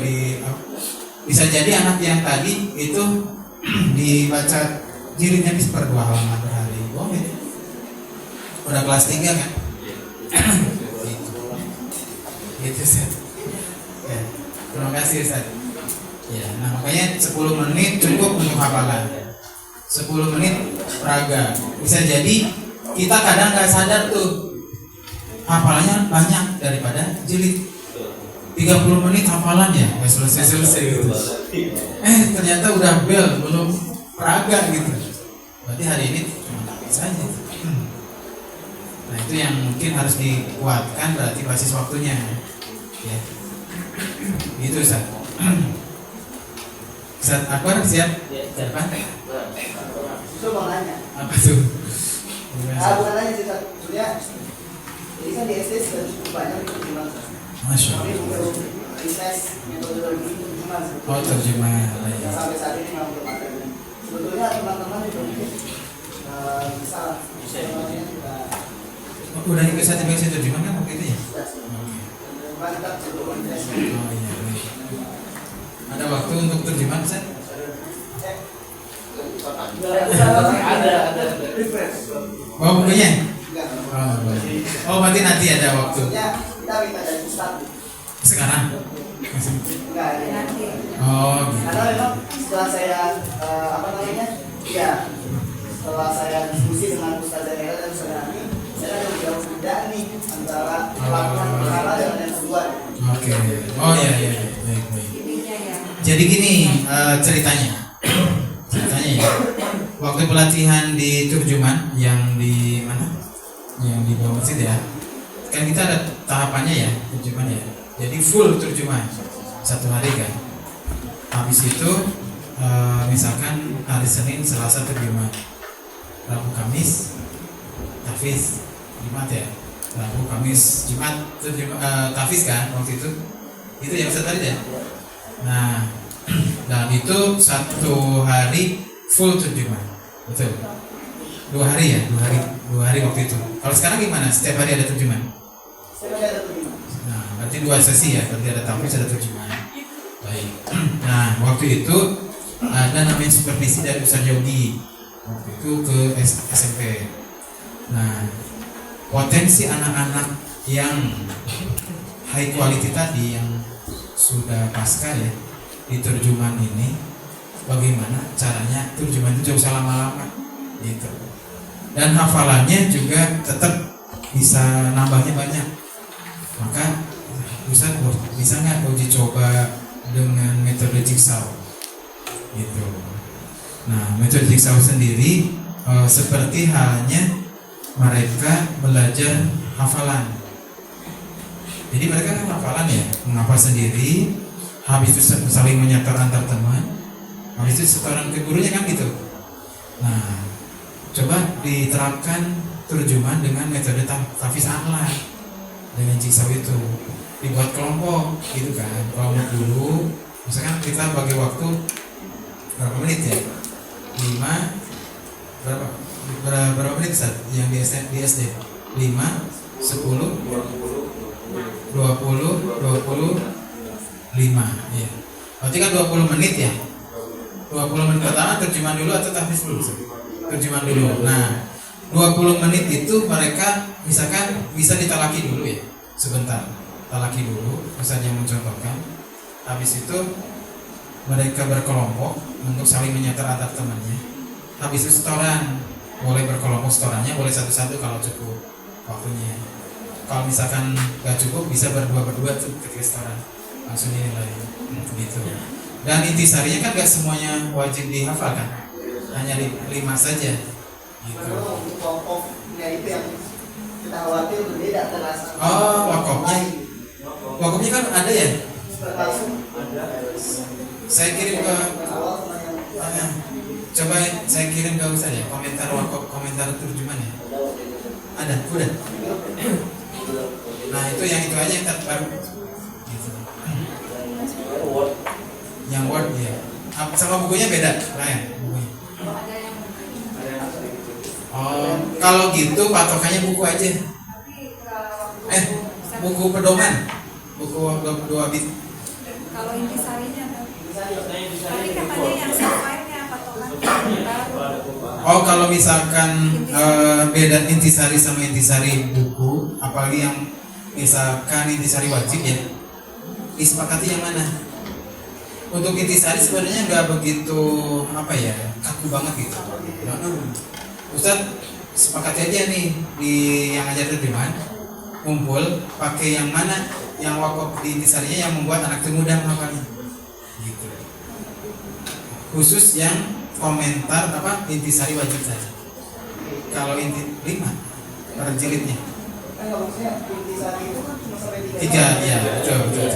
bisa jadi anak yang tadi itu dibaca jilidnya di seper 2 halaman per hari. Oh, gitu. Udah kelas 3 kan? Gitu Ustaz. Ya, terima kasih Ustaz. Ya, nah makanya 10 menit cukup untuk hafalan. 10 menit praga. Bisa jadi kita kadang nggak sadar tuh hafalannya banyak daripada jilid. 30 menit hafalan ya, nggak selesai gitu. Ternyata udah bel belum praga gitu. Berarti hari ini cuma tapi saja. Nah itu yang mungkin harus dikuatkan berarti basis waktunya. Ya. Gitu Ustaz. Ustaz Akbar siap? Siap. Itu mau nanya. Apa tuh? Bukan nanya sih Ustaz. Sebenarnya ini kan di SD sudah cukup banyak itu gimana Ustaz? Masya Kami Allah. belum riset metodologi gimana Oh terjemah. Ya. sampai saat ini memang belum ada. Sebetulnya teman-teman itu mungkin bisa kita Udah ikut sertifikasi terjemah kan waktu itu ya? mantap sebelum riset. Oh iya. Baik. Ada waktu untuk terjemah Ustaz? Ada. Oh bukunya? Enggak. Oh, baik. Oh berarti nanti ada waktu. Maksudnya kita minta dari Ustaz. Sekarang? Enggak ada. Oh gitu. Karena memang setelah saya ya setelah saya diskusi dengan Ustaz Daniel dan Ustaz Nani, saya ada jauh beda nih antara pelakuan pertama dengan yang kedua. Oke. Oh iya. Baik. Ininya ya. Jadi gini ceritanya ya. Waktu pelatihan di Turjuman yang di mana? Yang di bawah masjid ya. Kan kita ada tahapannya ya Turjuman ya. Jadi full Turjuman 1 hari kan. Habis itu misalkan hari Senin, Selasa Turjuman, Rabu, Kamis Tahfiz, Jumat ya. Rabu, Kamis, Jumat Tahfiz kan waktu itu. Itu yang saya tadi ya. Nah, dan itu 1 hari full terjemah, betul. 2 hari ya, 2 hari waktu itu. Kalau sekarang gimana? Setiap hari ada terjemah? Saya ada terima. Nah, berarti 2 sesi ya, berarti ada tahfiz, ada terjemah. Baik. Nah, waktu itu ada namanya supervisi dari Ustaz Yogi. Waktu itu ke SMP. Nah, potensi anak-anak yang high quality tadi yang sudah pasca ya di terjemahan ini, bagaimana caranya terjemahan itu jauh lama-lama gitu, dan hafalannya juga tetap bisa nambahnya banyak. Maka Ustaz bisa nggak uji coba dengan metode jigsaw gitu. Nah metode jigsaw sendiri seperti halnya mereka belajar hafalan. Jadi mereka kan hafalan ya, menghafal sendiri, habis itu saling menyetor antar teman, habis itu setoran ke gurunya kan gitu. Nah, coba diterapkan terjemahan dengan metode tahfiz a'la dengan jigsaw itu, dibuat kelompok gitu kan, kelompok dulu, misalkan kita bagi waktu berapa menit ya, 5 berapa menit Ustaz? Yang di SD 5, 10, 20, 25 ya. Berarti kan 20 menit ya. 20 menit pertama terjemahan dulu atau tahfiz dulu? Terjemahan dulu. Nah, 20 menit itu mereka misalkan bisa ditalaki dulu ya. Sebentar. Talaki dulu, Ustaz yang mencontohkan. Habis itu mereka berkelompok untuk saling menyetor antar temannya. Habis itu setoran, boleh berkelompok setorannya, boleh satu-satu kalau cukup waktunya. Kalau misalkan nggak cukup bisa berdua tuh ketika setoran langsung dinilai gitu. Dan intisarinya kan nggak semuanya wajib dihafal kan, hanya 5 saja gitu. Kalau untuk wakofnya itu yang kita khawatir berbeda terasa. Oh, wakofnya kan ada ya, Termasuk saya kirim ke awal sama yang coba saya kirim ke Ustaz ya, komentar wakof, komentar terjemahan ya. Ada, udah. Nah itu yang itu aja yang terbaru gitu. Yang Word ya. Sama bukunya beda, lain bukunya. Ada yang Oh, kalau gitu patokannya buku aja. tapi kalau Buku pedoman, buku 2 bit. kalau intisarinya tapi katanya yang software-nya patokan baru. Oh, kalau misalkan beda intisari sama intisari buku, apalagi yang misalkan intisari wajib ya, disepakati yang mana? Untuk intisari sebenarnya nggak begitu kaku banget gitu. Ustaz sepakati aja nih di yang ajar terjemahan, kumpul pakai yang mana yang wakaf di intisarinya yang membuat anak itu mudah menghafalnya. Gitu. Khusus yang komentar intisari wajib saja. Kalau inti 5 per jilidnya. kan kalau maksudnya intisari itu kan cuma sampai 3. 3 ya, betul. Iya.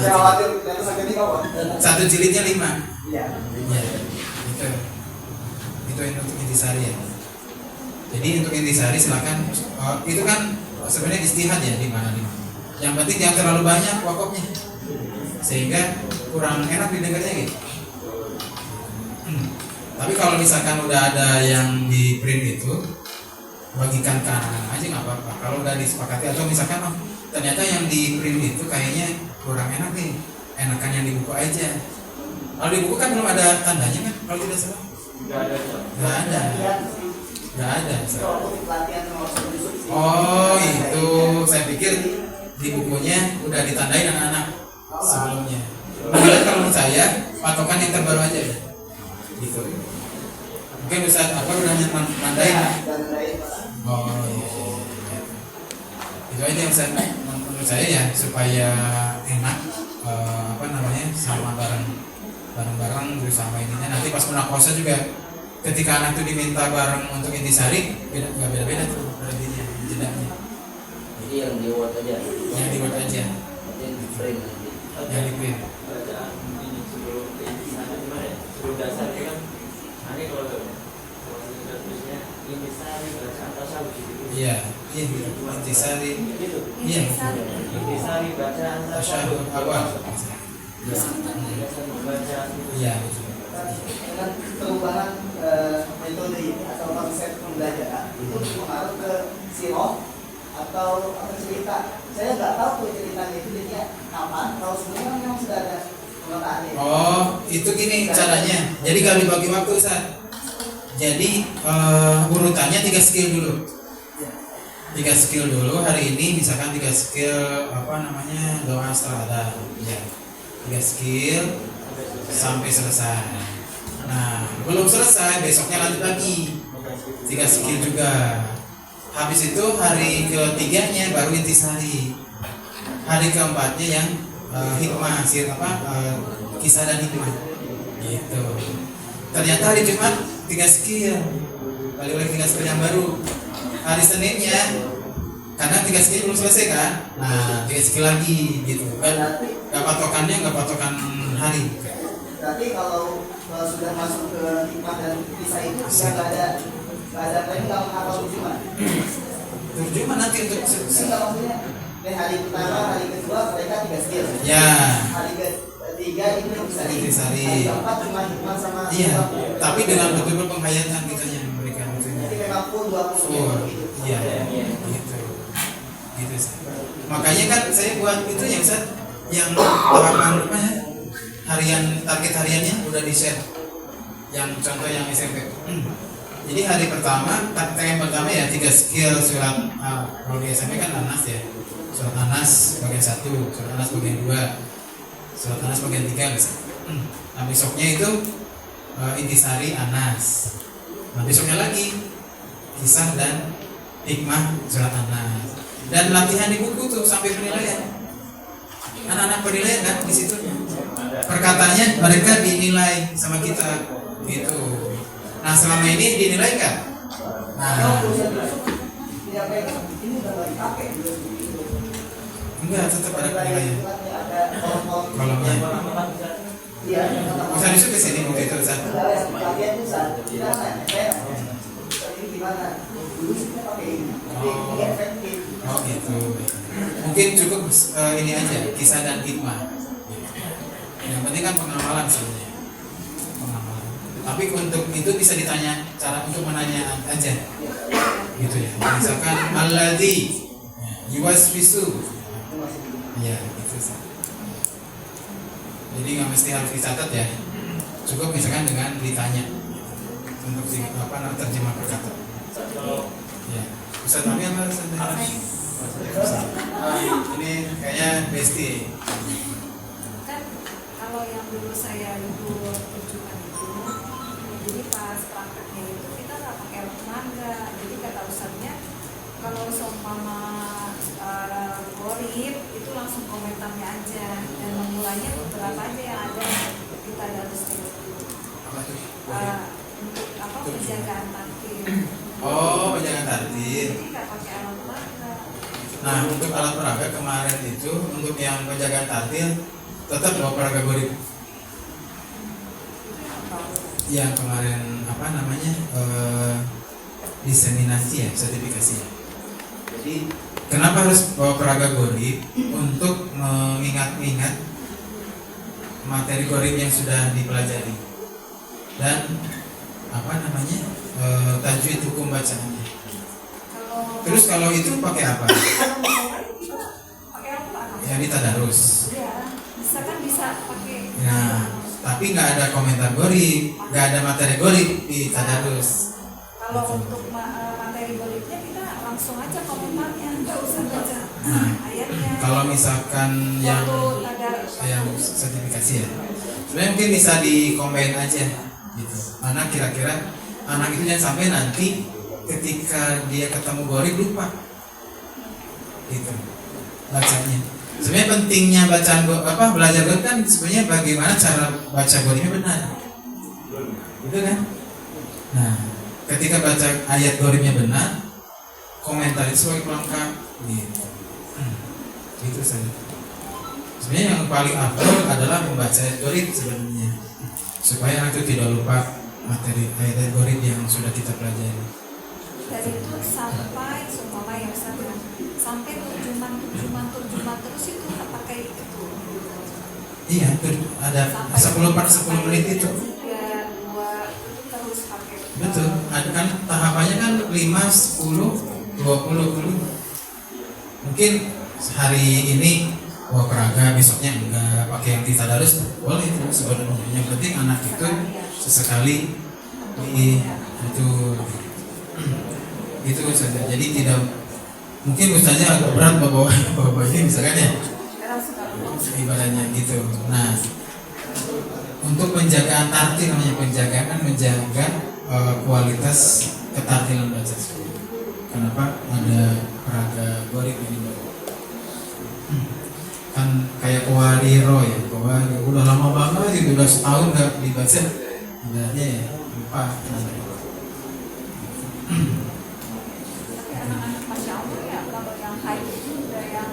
Saya khawatir dan sampai 3 kawan. 1 jilidnya 5. Iya. Iya. Itu untuk intisari ya. Jadi untuk intisari silakan. Itu kan sebenarnya istihad ya, di mana. Yang penting jangan terlalu banyak wakafnya, sehingga kurang enak didengarnya gitu. Tapi kalau misalkan udah ada yang di print itu, bagikan ke anak-anak aja nggak apa-apa. Kalau udah disepakati atau misalkan ternyata yang di print itu kayaknya kurang enak nih, enakan yang di buku aja. Kalau di buku kan belum ada tandanya kan, kalau tidak salah. Nggak ada. Itu untuk pelatihan sama Ustaz Yusuf sih. Oh itu, saya pikir di bukunya udah ditandain anak-anak sebelumnya. Mungkin kalau menurut saya patokan yang terbaru aja ya. Gitu. Mungkin Ustaz udah nandain. Dan lain. Oh iya. Itu aja yang menurut saya ya, supaya enak sama bareng bersama ininya. Nanti pas munakosa juga ketika anak itu diminta bareng untuk intisari, nggak beda-beda tuh berartinya jedanya. Jadi yang di Word aja. Yang di Word aja. Yang di print nanti. Yang di print. Bacaan ini sebelum ke intisari gimana ya? Sebelum dasar itu kan aneh kalau tulisnya intisari bacaan tasawuf gitu. Iya, intisari. Gitu. Iya. Intisari bacaan Tasyahud awal. Bacaan Iya. Dengan perubahan metode atau konsep pembelajaran itu mengaruh ke sirah atau cerita. Saya nggak tahu tuh ceritanya itu jadinya kapan. Kalau sebenarnya memang sudah ada pemetaannya. Oh, itu gini caranya. Jadi kalau dibagi waktu Ustaz. Jadi urutannya 3 skill dulu. 3 skill dulu hari ini, misalkan 3 skill doa setelah ya. 3 skill sampai selesai. Nah, belum selesai, besoknya lanjut lagi 3 skill juga. Habis itu hari ketiganya baru intisari. Hari keempatnya yang hikmah, kisah dan hikmah. Gitu. Ternyata hari Jumat 3 skill. Balik lagi 3 skill yang baru. Hari Seninnya karena 3 skill belum selesai kan. Nah, 3 skill lagi gitu. Gak patokan hari. Berarti kalau sudah masuk ke hikmah dan kisah itu sudah nggak ada lagi nggak menghafal terjemahan. Terjemah nanti untuk Enggak maksudnya dari hari pertama, hari kedua mereka 3 skill. Ya. Hari ketiga itu intisari. Intisari. Hari keempat cuma hikmah sama. Iya. Tapi dengan betul-betul penghayatan kita yang memberikan maksudnya. Jadi memang full 20 gitu. Iya. Gitu sih. Makanya kan saya buat itu yang harian, target hariannya udah di share. Yang contoh yang SMP. Jadi hari pertama, TM pertama ya 3 skill surat. Kalau di SMP kan Anas ya. Surat Anas bagian 1, surat Anas bagian 2, surat Anas bagian 3 misalnya. Nah besoknya itu intisari Anas. Nah besoknya lagi kisah dan hikmah surat Anas. Dan latihan di buku tuh sampai penilaian. Anak-anak penilaian kan di situ. Perkataannya mereka dinilai sama kita gitu. Nah selama ini dinilai kan? Nah enggak, tetap ada penilaian. Kolomnya. Bisa disuruh ke sini waktu itu Ustaz. Oh gitu. Mungkin cukup ini aja kisah dan hikmah. Yang penting kan pengamalan sebenarnya. Pengamalan. Tapi untuk itu bisa ditanya cara untuk menanya aja. Gitu ya. Misalkan alladzi yuwaswisu. Ya, gitu sih. Jadi nggak mesti harus dicatat ya. Cukup misalkan dengan ditanya untuk terjemah perkataan. Ya. Ustaz Ami apa Ustaz? Ini kayaknya Besti. Kan kalau yang dulu saya itu terjunkan itu, jadi pas prakteknya itu kita nggak pakai lembaga. Jadi kata Ustaznya kalau seumpama gorib itu langsung komentarnya aja dan memulainya beberapa aja yang ada kita harus untuk penjagaan tartib. Oh, penjagaan tartib. Jadi nggak pakai alat peraga. Nah untuk alat peraga kemarin itu untuk yang penjagaan tartib tetap bawa peraga gorib. Yang kemarin diseminasi ya, sertifikasi ya. Jadi kenapa harus bawa peraga gorib? Untuk mengingat-ingat materi gorib yang sudah dipelajari dan tajwid hukum bacaannya. Terus kalau itu pakai apa? Pakai apa? Ya di tadarus. Ya, bisa pakai. Nah, tapi nggak ada komentar gorib, nggak ada materi gorib di tadarus. Kalau untuk materi goribnya kita langsung aja komentarnya, nggak usah baca ayatnya. Kalau misalkan yang sertifikasi ya, sebenarnya mungkin bisa dikomen aja gitu. Mana kira-kira anak itu jangan sampai nanti ketika dia ketemu gorib lupa gitu bacanya. Sebenarnya pentingnya bacaan belajar gorib kan sebenarnya bagaimana cara baca goribnya benar, gitu kan? Nah, ketika baca ayat goribnya benar, komentar itu sebagai pelengkap gitu. Gitu saja. Sebenarnya yang paling afdal adalah membaca ayat gorib sebenarnya, supaya anak itu tidak lupa materi ayat gorib yang sudah kita pelajari. Dari itu sampai seumpama yang sampai terjemahan terus itu tak pakai itu. Iya, ada 10 menit itu. 3, 2 itu terus pakai. Betul. Ada kan tahapannya kan 5, 10, 20. Mungkin hari ini peraga, besoknya enggak pakai yang tadarus, boleh itu sebenarnya. Yang penting anak itu sesekali itu saja. Jadi tidak mungkin misalnya agak berat bawa ini misalkan ya ibadahnya gitu. Nah untuk penjagaan tartil namanya penjagaan menjaga kualitas ketartilan baca. Kenapa ada peraga gorib ini kan kayak Kuwariro ya, udah lama banget itu, udah setahun nggak dibaca, sebenarnya ya lupa. Anak-anak Masya Allah ya, kalau yang high itu udah yang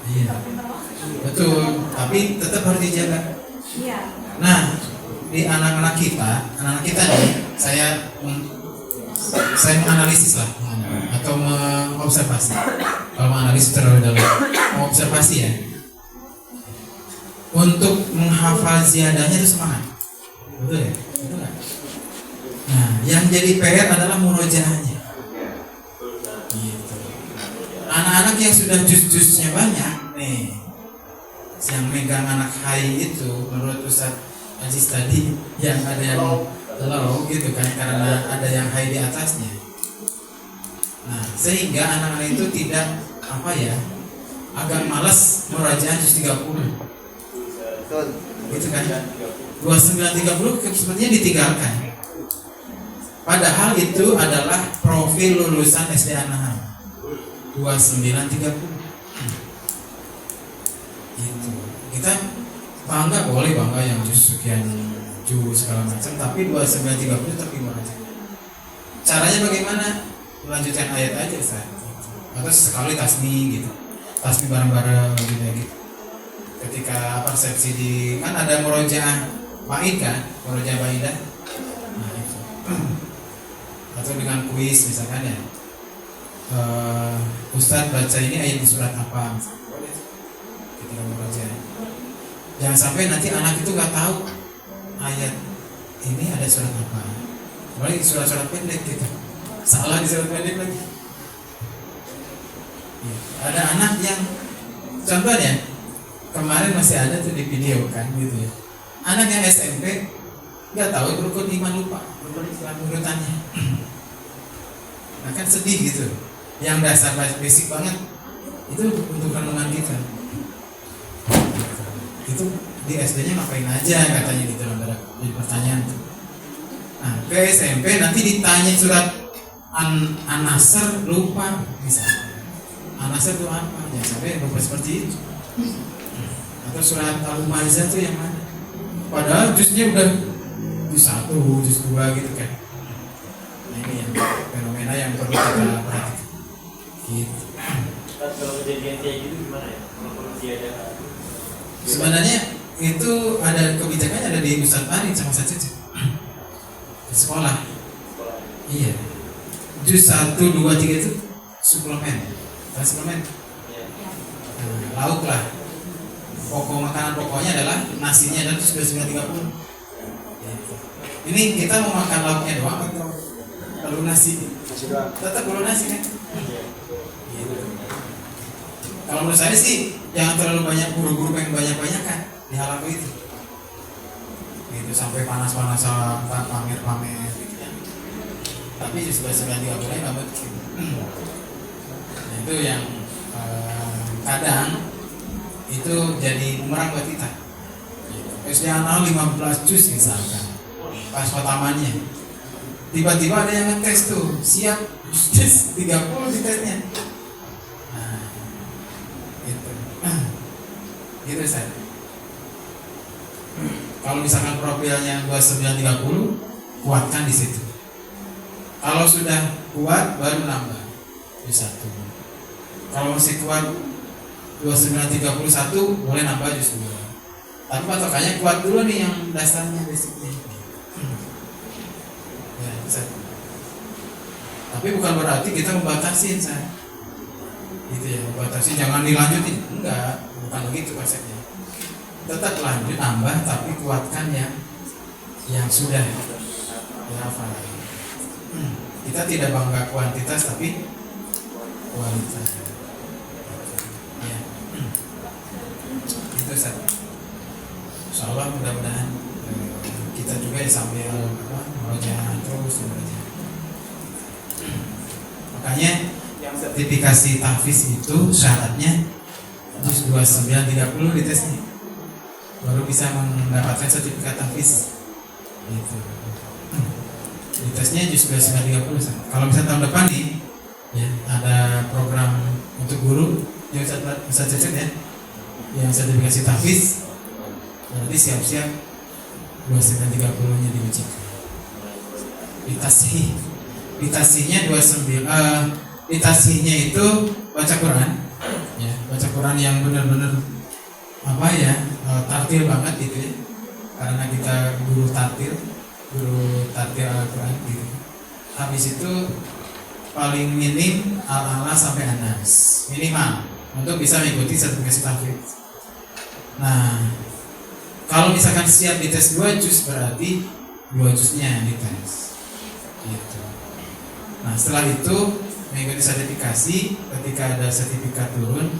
Iya. Betul, tapi tetap harus dijaga. Iya. Nah, di anak-anak kita nih, saya menganalisis lah atau mengobservasi. Kalau menganalisis terlalu dalam, mengobservasi ya. Untuk menghafal ziyadahnya itu semangat, betul ya? Betul nggak? Nah, yang jadi PR adalah murojaahnya. Gitu. Anak-anak yang sudah juz-juznya banyak, nih, yang megang anak high itu, menurut Ustaz Aziz tadi, yang ada yang low gitu kan, karena ada yang high di atasnya. Nah, sehingga anak-anak itu tidak agak malas murajaah juz 30. Betul. Gitu kan? 2930 sepertinya ditinggalkan. Padahal itu adalah profil lulusan SD Anaham 2930. Gitu. Kita bangga, boleh bangga yang jus sekian jus segala macam, tapi 2930 tetap gimana aja. Caranya bagaimana? Melanjutkan ayat aja Ustaz. Atau sekali tasmi gitu. Tasmi bareng-bareng gitu. Ketika persepsi di kan ada murojaah bait kan, murojaah baidah. Nah, itu. Atau dengan kuis misalkan ya. Ustadz baca ini ayat di surat apa? Ketika murojaah. Jangan sampai nanti anak itu nggak tahu ayat ini ada surat apa. Apalagi surat-surat pendek gitu. Salah di surat pendek lagi. Ya, ada anak yang contohnya kemarin masih ada tuh di video kan gitu ya. Anak yang SMP nggak tahu rukun iman, lupa rukun Islam urutannya. Nah kan sedih gitu. Yang dasar basic banget itu untuk renungan kita. Itu di SD-nya ngapain aja katanya gitu ada pertanyaan. Nah ke SMP nanti ditanya surat An-Nasr lupa misalnya. An-Nasr itu apa? Ya sampai lupa seperti itu. Atau surat Al-Ma'idah itu yang mana? Padahal jusnya udah juz 1, juz 2 gitu kan. Nah ini yang fenomena yang perlu kita perhatikan. Gitu. Kalau kejadian kayak gitu gimana ya? Kalau ada Sebenarnya itu ada kebijakannya ada di Ustadz Farid sama Ustadz Cece di sekolah. Iya. Juz 1, 2, 3 itu suplemen. Suplemen. Lauk lah. Pokok makanan pokoknya adalah nasinya dan sudah 930. Ini kita mau makan lauknya doang atau perlu nasi? Tetap perlu nasi kan? Gitu. Kalau menurut saya sih jangan terlalu banyak guru-guru pengen banyak-banyak kan di hal aku itu. Gitu sampai panas-panasan pamer-pamer gitu ya. Tapi sudah 930 nggak mungkin. Nah, itu yang kadang itu jadi bumerang buat kita. SD Anal 15 juz misalkan pas pertamanya tiba-tiba ada yang ngetes tuh siap juz 30 di tesnya. Nah gitu saya. Kalau misalkan profilnya 2930 kuatkan di situ. Kalau sudah kuat baru nambah juz 1. Kalau masih kuat 2931 boleh nambah juz 2. Tapi patokannya kuat dulu nih yang dasarnya basicnya. Ya, bisa. Tapi bukan berarti kita membatasi saya. Gitu ya, membatasi jangan dilanjutin. Enggak, bukan begitu konsepnya. Tetap lanjut nambah tapi kuatkan yang sudah dihafal. Kita tidak bangga kuantitas tapi kualitas. Ya. Itu saja. Insyaallah mudah-mudahan kita juga sambil merajah terus merajah. Makanya yang sertifikasi tahfiz itu syaratnya juz 2930 di tesnya baru bisa mendapatkan sertifikat tahfiz. Gitu. Di tesnya juz 2930. Kalau bisa tahun depan nih ya ada program untuk guru yang Ustaz Cecep ya yang sertifikasi tahfiz. Nanti siap-siap 2930-nya diuji. Ditasihnya 29 ditasihnya itu baca Quran ya, baca Quran yang benar-benar apa ya, tartil banget gitu ya. Karena kita guru tartil Al-Quran gitu. Habis itu paling minim Al-Ala sampai Anas minimal untuk bisa mengikuti sertifikasi tahfiz. Nah, kalau misalkan siap dites 2 juz berarti 2 juznya dites. Gitu. Nah, setelah itu mengikuti sertifikasi, ketika ada sertifikat turun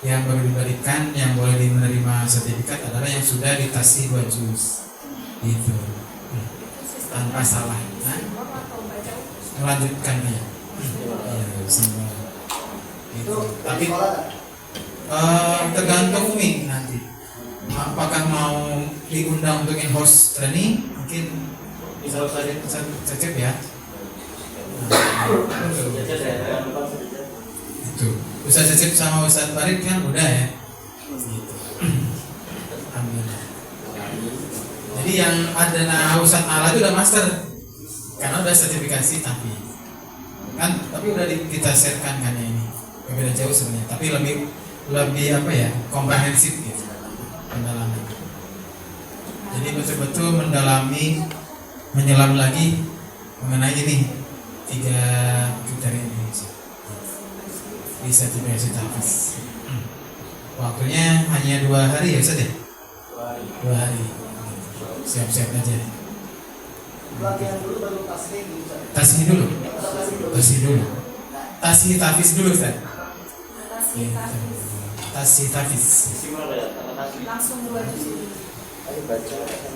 yang baru diberikan, yang boleh menerima sertifikat adalah yang sudah ditasih 2 juz. Gitu. Tanpa salah. Nah, melanjutkan ya. Semua. Gitu. Tapi tergantung umi nanti. apakah mau diundang untuk in-house training? Mungkin bisa cecep ya. Itu Ustaz Cecep sama Ustaz Farid kan udah ya. Gitu. Amin. Jadi yang ada Ustaz Ala itu udah master karena udah sertifikasi tapi udah kita sharekan kan ini. Beda jauh sebenarnya, tapi lebih apa ya, komprehensif gitu pendalaman. Jadi betul-betul mendalami, menyelam lagi mengenai ini 3 kriteria ini di sertifikasi tahfiz. Waktunya hanya 2 hari ya Ustaz ya? 2 hari. Siap-siap aja. Pelatihan dulu baru tasbih gitu. Tasbih dulu. Tasbih tahfiz dulu Ustaz. Tasbih tahfiz. Langsung 2 juz dulu.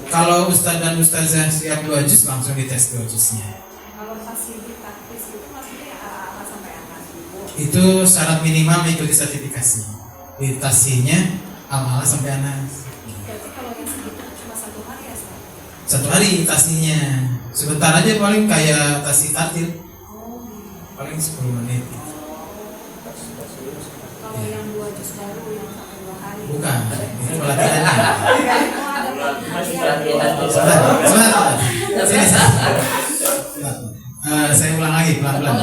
Kalau Ustaz dan Ustazah siap 2 juz langsung dites 2 juznya. Kalau tasbih tahfiz itu maksudnya apa sampai atas dulu? Itu syarat minimal mengikuti sertifikasi. Di tasbihnya al-ala sampai anas. Berarti kalau yang segitu cuma 1 hari ya Ustaz? 1 hari tasbihnya. Sebentar aja paling kayak tasbih tartil. Paling 10 menit. Kalau yang 2 juz baru yang sampai 2 hari. Bukan, itu pelatihannya. Saya ulang lagi pelan-pelan.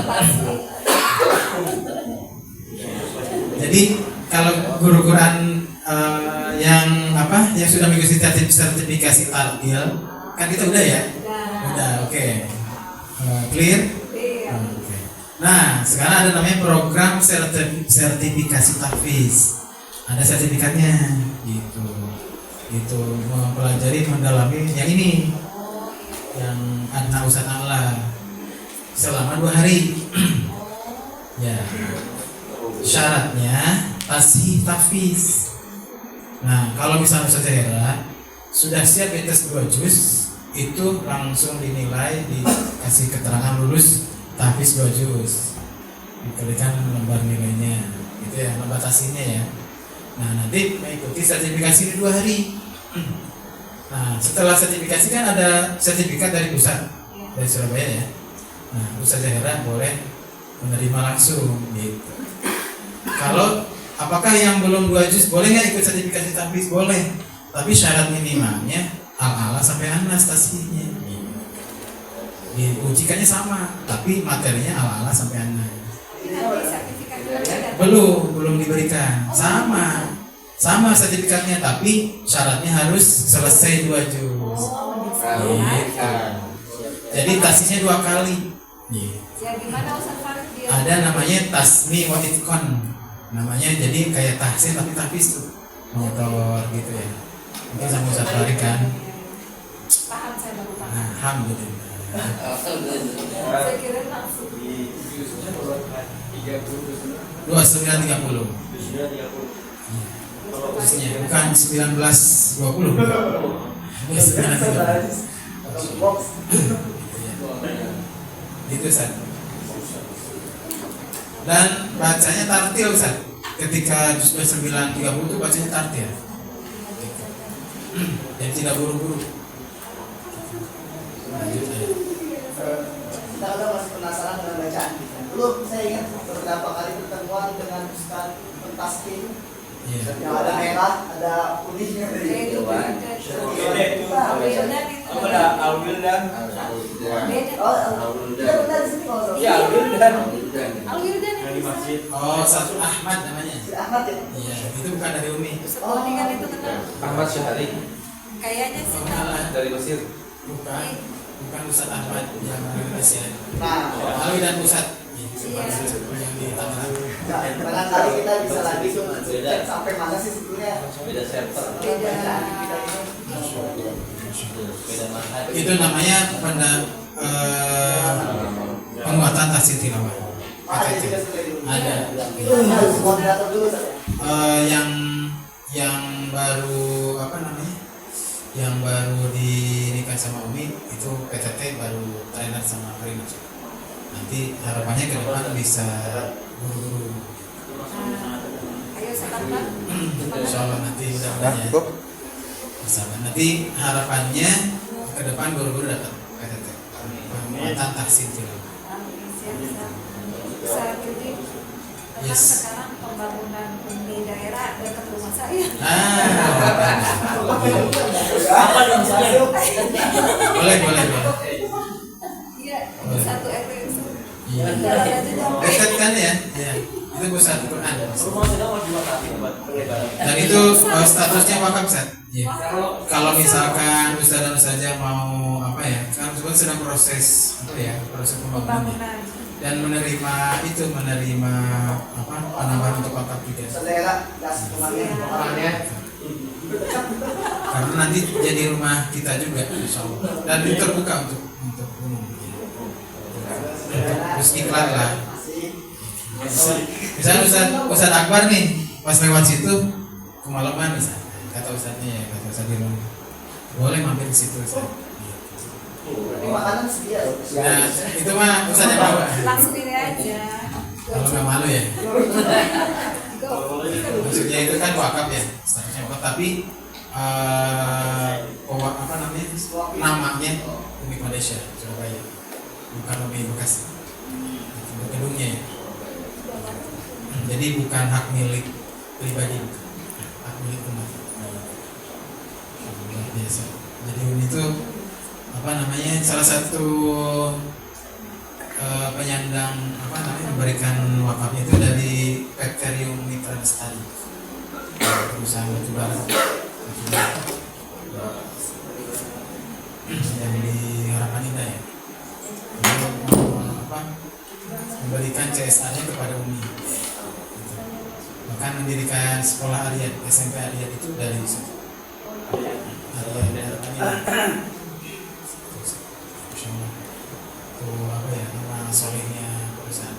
Jadi kalau guru Quran yang sudah mengikuti sertifikasi tartil, kan kita udah ya? Udah, oke. Clear? Oke. Nah, sekarang ada namanya program sertifikasi tahfiz. Ada sertifikatnya, gitu. Itu mempelajari, mendalami yang ini, yang Adna Ustaz Allah selama 2 hari. Ya. Syaratnya tasbih tahfiz. Nah, kalau misalnya Ustaz Hera sudah siap dites 2 juz, itu langsung dinilai, dikasih keterangan lulus tahfiz 2 juz. Diberikan lembar nilainya, gitu ya, lembar tasbihnya ya. Nah, nanti mengikuti sertifikasi di 2 hari. Nah, setelah sertifikasi kan ada sertifikat dari pusat, dari Surabaya ya. Nah, Ustaz Zahira boleh menerima langsung gitu. Kalau apakah yang belum 2 juz boleh nggak ikut sertifikasi tahfiz? Boleh. Tapi syarat minimalnya al-ala sampai anas tasbihnya. Diujikannya sama, tapi materinya al-ala sampai anas. Belum diberikan. Sama sertifikatnya, tapi syaratnya harus selesai 2 juz. Jadi tasbihnya 2 kali. Ya gimana Ustaz Farid dia? Ada namanya tasmi wa itqan. Namanya jadi kayak tahsin tapi tahfiz tuh. Motor gitu ya. Mungkin sama Ustaz Farid kan. Paham, saya baru paham. Nah, alhamdulillah. Saya kira langsung. 2930. Terusnya bukan 1920. 1930. Itu Ustaz. Dan bacanya tartil Ustaz. Ketika juz 930 itu bacanya tartil. Jadi tidak buru-buru. Lanjut aja. Kita udah masih penasaran dengan bacaan kita. Dulu saya ingat beberapa kali pertemuan dengan Ustaz Taskin. Yang ada merah, ada putihnya dari itu. Oh, Ustaz Ahmad namanya. Ahmad ya? Iya, itu bukan dari Umi. Setelah kan itu kenal. Ahmad Syahari Kayaknya sih tahu. dari Mesir. Bukan Ustaz Ahmad yang dari Mesir. Nah, Alawi dan Ustaz yang di Tangerang. barangkali kita bisa lagi tuh cek sampai mana sih sebetulnya Beda server. bacaan kita ini. Beda manhaj. Itu namanya penguatan tahsin tilawah. Ada juga seperti itu. Ada. Itu harus koordinator dulu Ustaz. Yang baru apa namanya? Yang baru dinikah sama Umi itu PTT baru trainer sama Karina. Nanti harapannya ke depan bisa guru-guru. Ayo sekarang. Insya Allah nanti mudah-mudahan ya. bersama. Nanti harapannya ke depan guru-guru dapat PTT penguatan tahsin juga. Saya jadi Yes. sekarang pembangunan di daerah dekat rumah saya. Apa yang saya? Boleh. Iya, satu RW itu. Iya. Dekat kan ya? Ya. Itu pusat Quran. Rumah sedang mau diwakafin buat pelebaran. Dan itu statusnya wakaf, Ustaz. Iya. Kalau misalkan Ustaz dan Ustazah mau apa ya? Kan sebetulnya sedang proses apa ya? Proses pembangunan. Dan menerima apa? Penambahan untuk wakaf juga. Saudara, gas kemarin. Karena nanti jadi rumah kita juga, insyaallah. Dan itu terbuka untuk umum. Terus iklan lah. Misalnya Ustaz Akbar nih pas lewat situ kemalaman misalnya, kata Ustaznya ya, kata Ustaz di rumah, boleh mampir ke situ Ustaz. Ini makanan sedia. Nah itu mah Ustaz yang bawa. Langsung ini aja. Kalau nggak malu ya. Maksudnya itu kan wakaf ya, statusnya wakaf, tapi apa namanya? Namanya Umi Malaysia Surabaya, bukan Umi Bekasi. Gedungnya ya. Jadi bukan hak milik pribadi, hak milik umat. Luar biasa. Jadi Umi itu apa namanya? Salah satu penyandang apa namanya? Memberikan wakafnya itu dari Pekterium Mitra Lestari, perusahaan batubara yang di Harapan Indah ya. Memberikan CSA-nya kepada Umi. Bahkan mendirikan sekolah Ariyat, SMP Ariyat itu dari situ. Ariyat itu apa ya, nama solehnya perusahaan.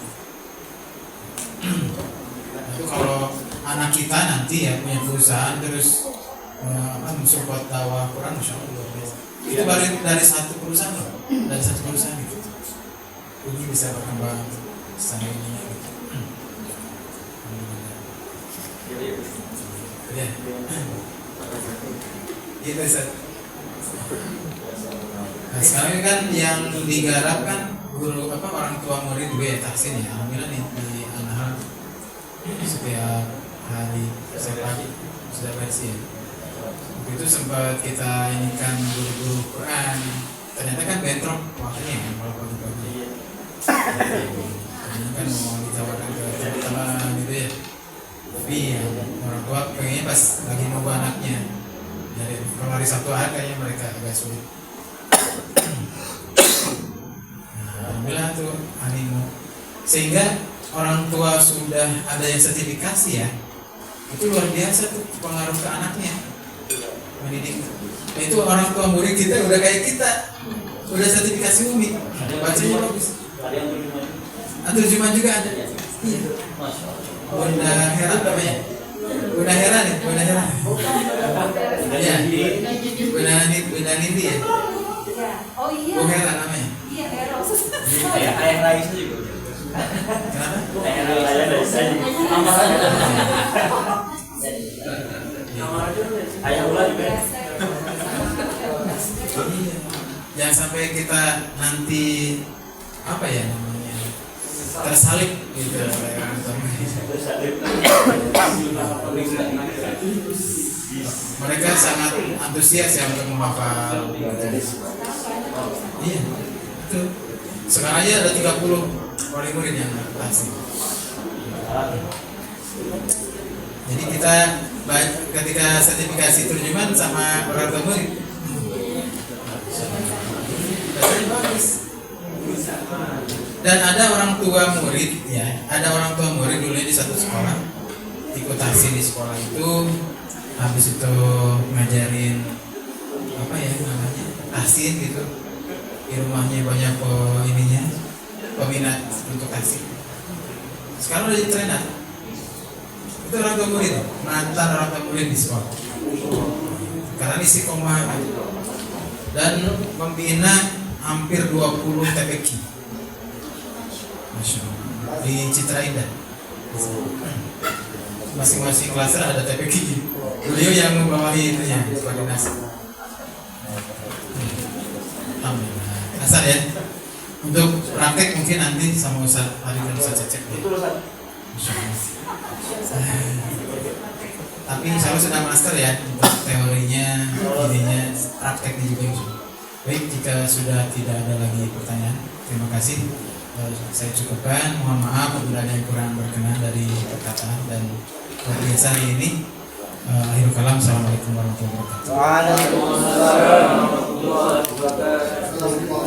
Itu kalau anak kita nanti ya punya perusahaan terus mensupport dakwah Quran, Masya Allah luar biasa. Itu baru dari satu perusahaan loh, dari satu perusahaan gitu. Ini bisa berkembang sampai ini gitu. Ya. Gitu Ustaz. Nah, sekarang kan yang digarap kan guru apa orang tua murid juga ya tahsin ya. Alhamdulillah nih di Anhar setiap hari setiap pagi sudah bersih ya. Itu sempat kita inikan guru-guru Quran, ternyata kan bentrok waktunya kan kalau pagi-pagi. Ini kan mau ditawarkan ke teman-teman gitu ya. Tapi ya, orang tua pengennya pas lagi nunggu anaknya. Jadi kalau hari Sabtu Ahad kayaknya mereka agak sulit. Alhamdulillah tuh animo. Sehingga orang tua sudah ada yang sertifikasi ya. Itu luar biasa tuh pengaruh ke anaknya. Mendidik. Nah, itu orang tua murid kita udah kayak kita. Udah sertifikasi Umi. Bacanya bagus. Terjemahan juga ada. Iya. Bunda Hera namanya. Bunda Hera nih, Bunda Hera. Iya. Bunda Nindi ya. Oh iya. Bunda Hera namanya. Iya, Hera. Ayah Raisa juga. Kenapa? Ayah Raisa juga. Ayah Ular juga. Jangan sampai kita nanti apa ya namanya tersalib gitu. Mereka sangat antusias ya untuk menghafal. Iya, itu. Sekarang aja ada 30 wali murid yang tahsin. Jadi kita ketika sertifikasi terjemahan sama orang tua murid, bagus. Dan ada orang tua murid ya, ada orang tua murid dulu di satu sekolah ikut tahsin di sekolah itu, habis itu ngajarin apa ya namanya tahsin gitu, di rumahnya banyak peminat untuk tahsin. Sekarang udah jadi trainer. Itu orang tua murid, mantan orang tua murid di sekolah. Karena istiqomah dan membina hampir 20 TPQ. Masya Allah. Di Citra Indah. Masing-masing klaster ada TPQ. Beliau yang membawahi itu ya, koordinasi. Alhamdulillah. Asal ya. Untuk praktek mungkin nanti sama Ustaz Ari dan Ustaz Cecep ya. Tapi insya Allah sudah master ya untuk teorinya, ininya, prakteknya juga. Baik, jika sudah tidak ada lagi pertanyaan, terima kasih. Saya cukupkan. Mohon maaf apabila ada yang kurang berkenan dari perkataan dan biasa hari ini. Akhirul kalam. Assalamualaikum warahmatullahi wabarakatuh. Waalaikumsalam warahmatullahi wabarakatuh.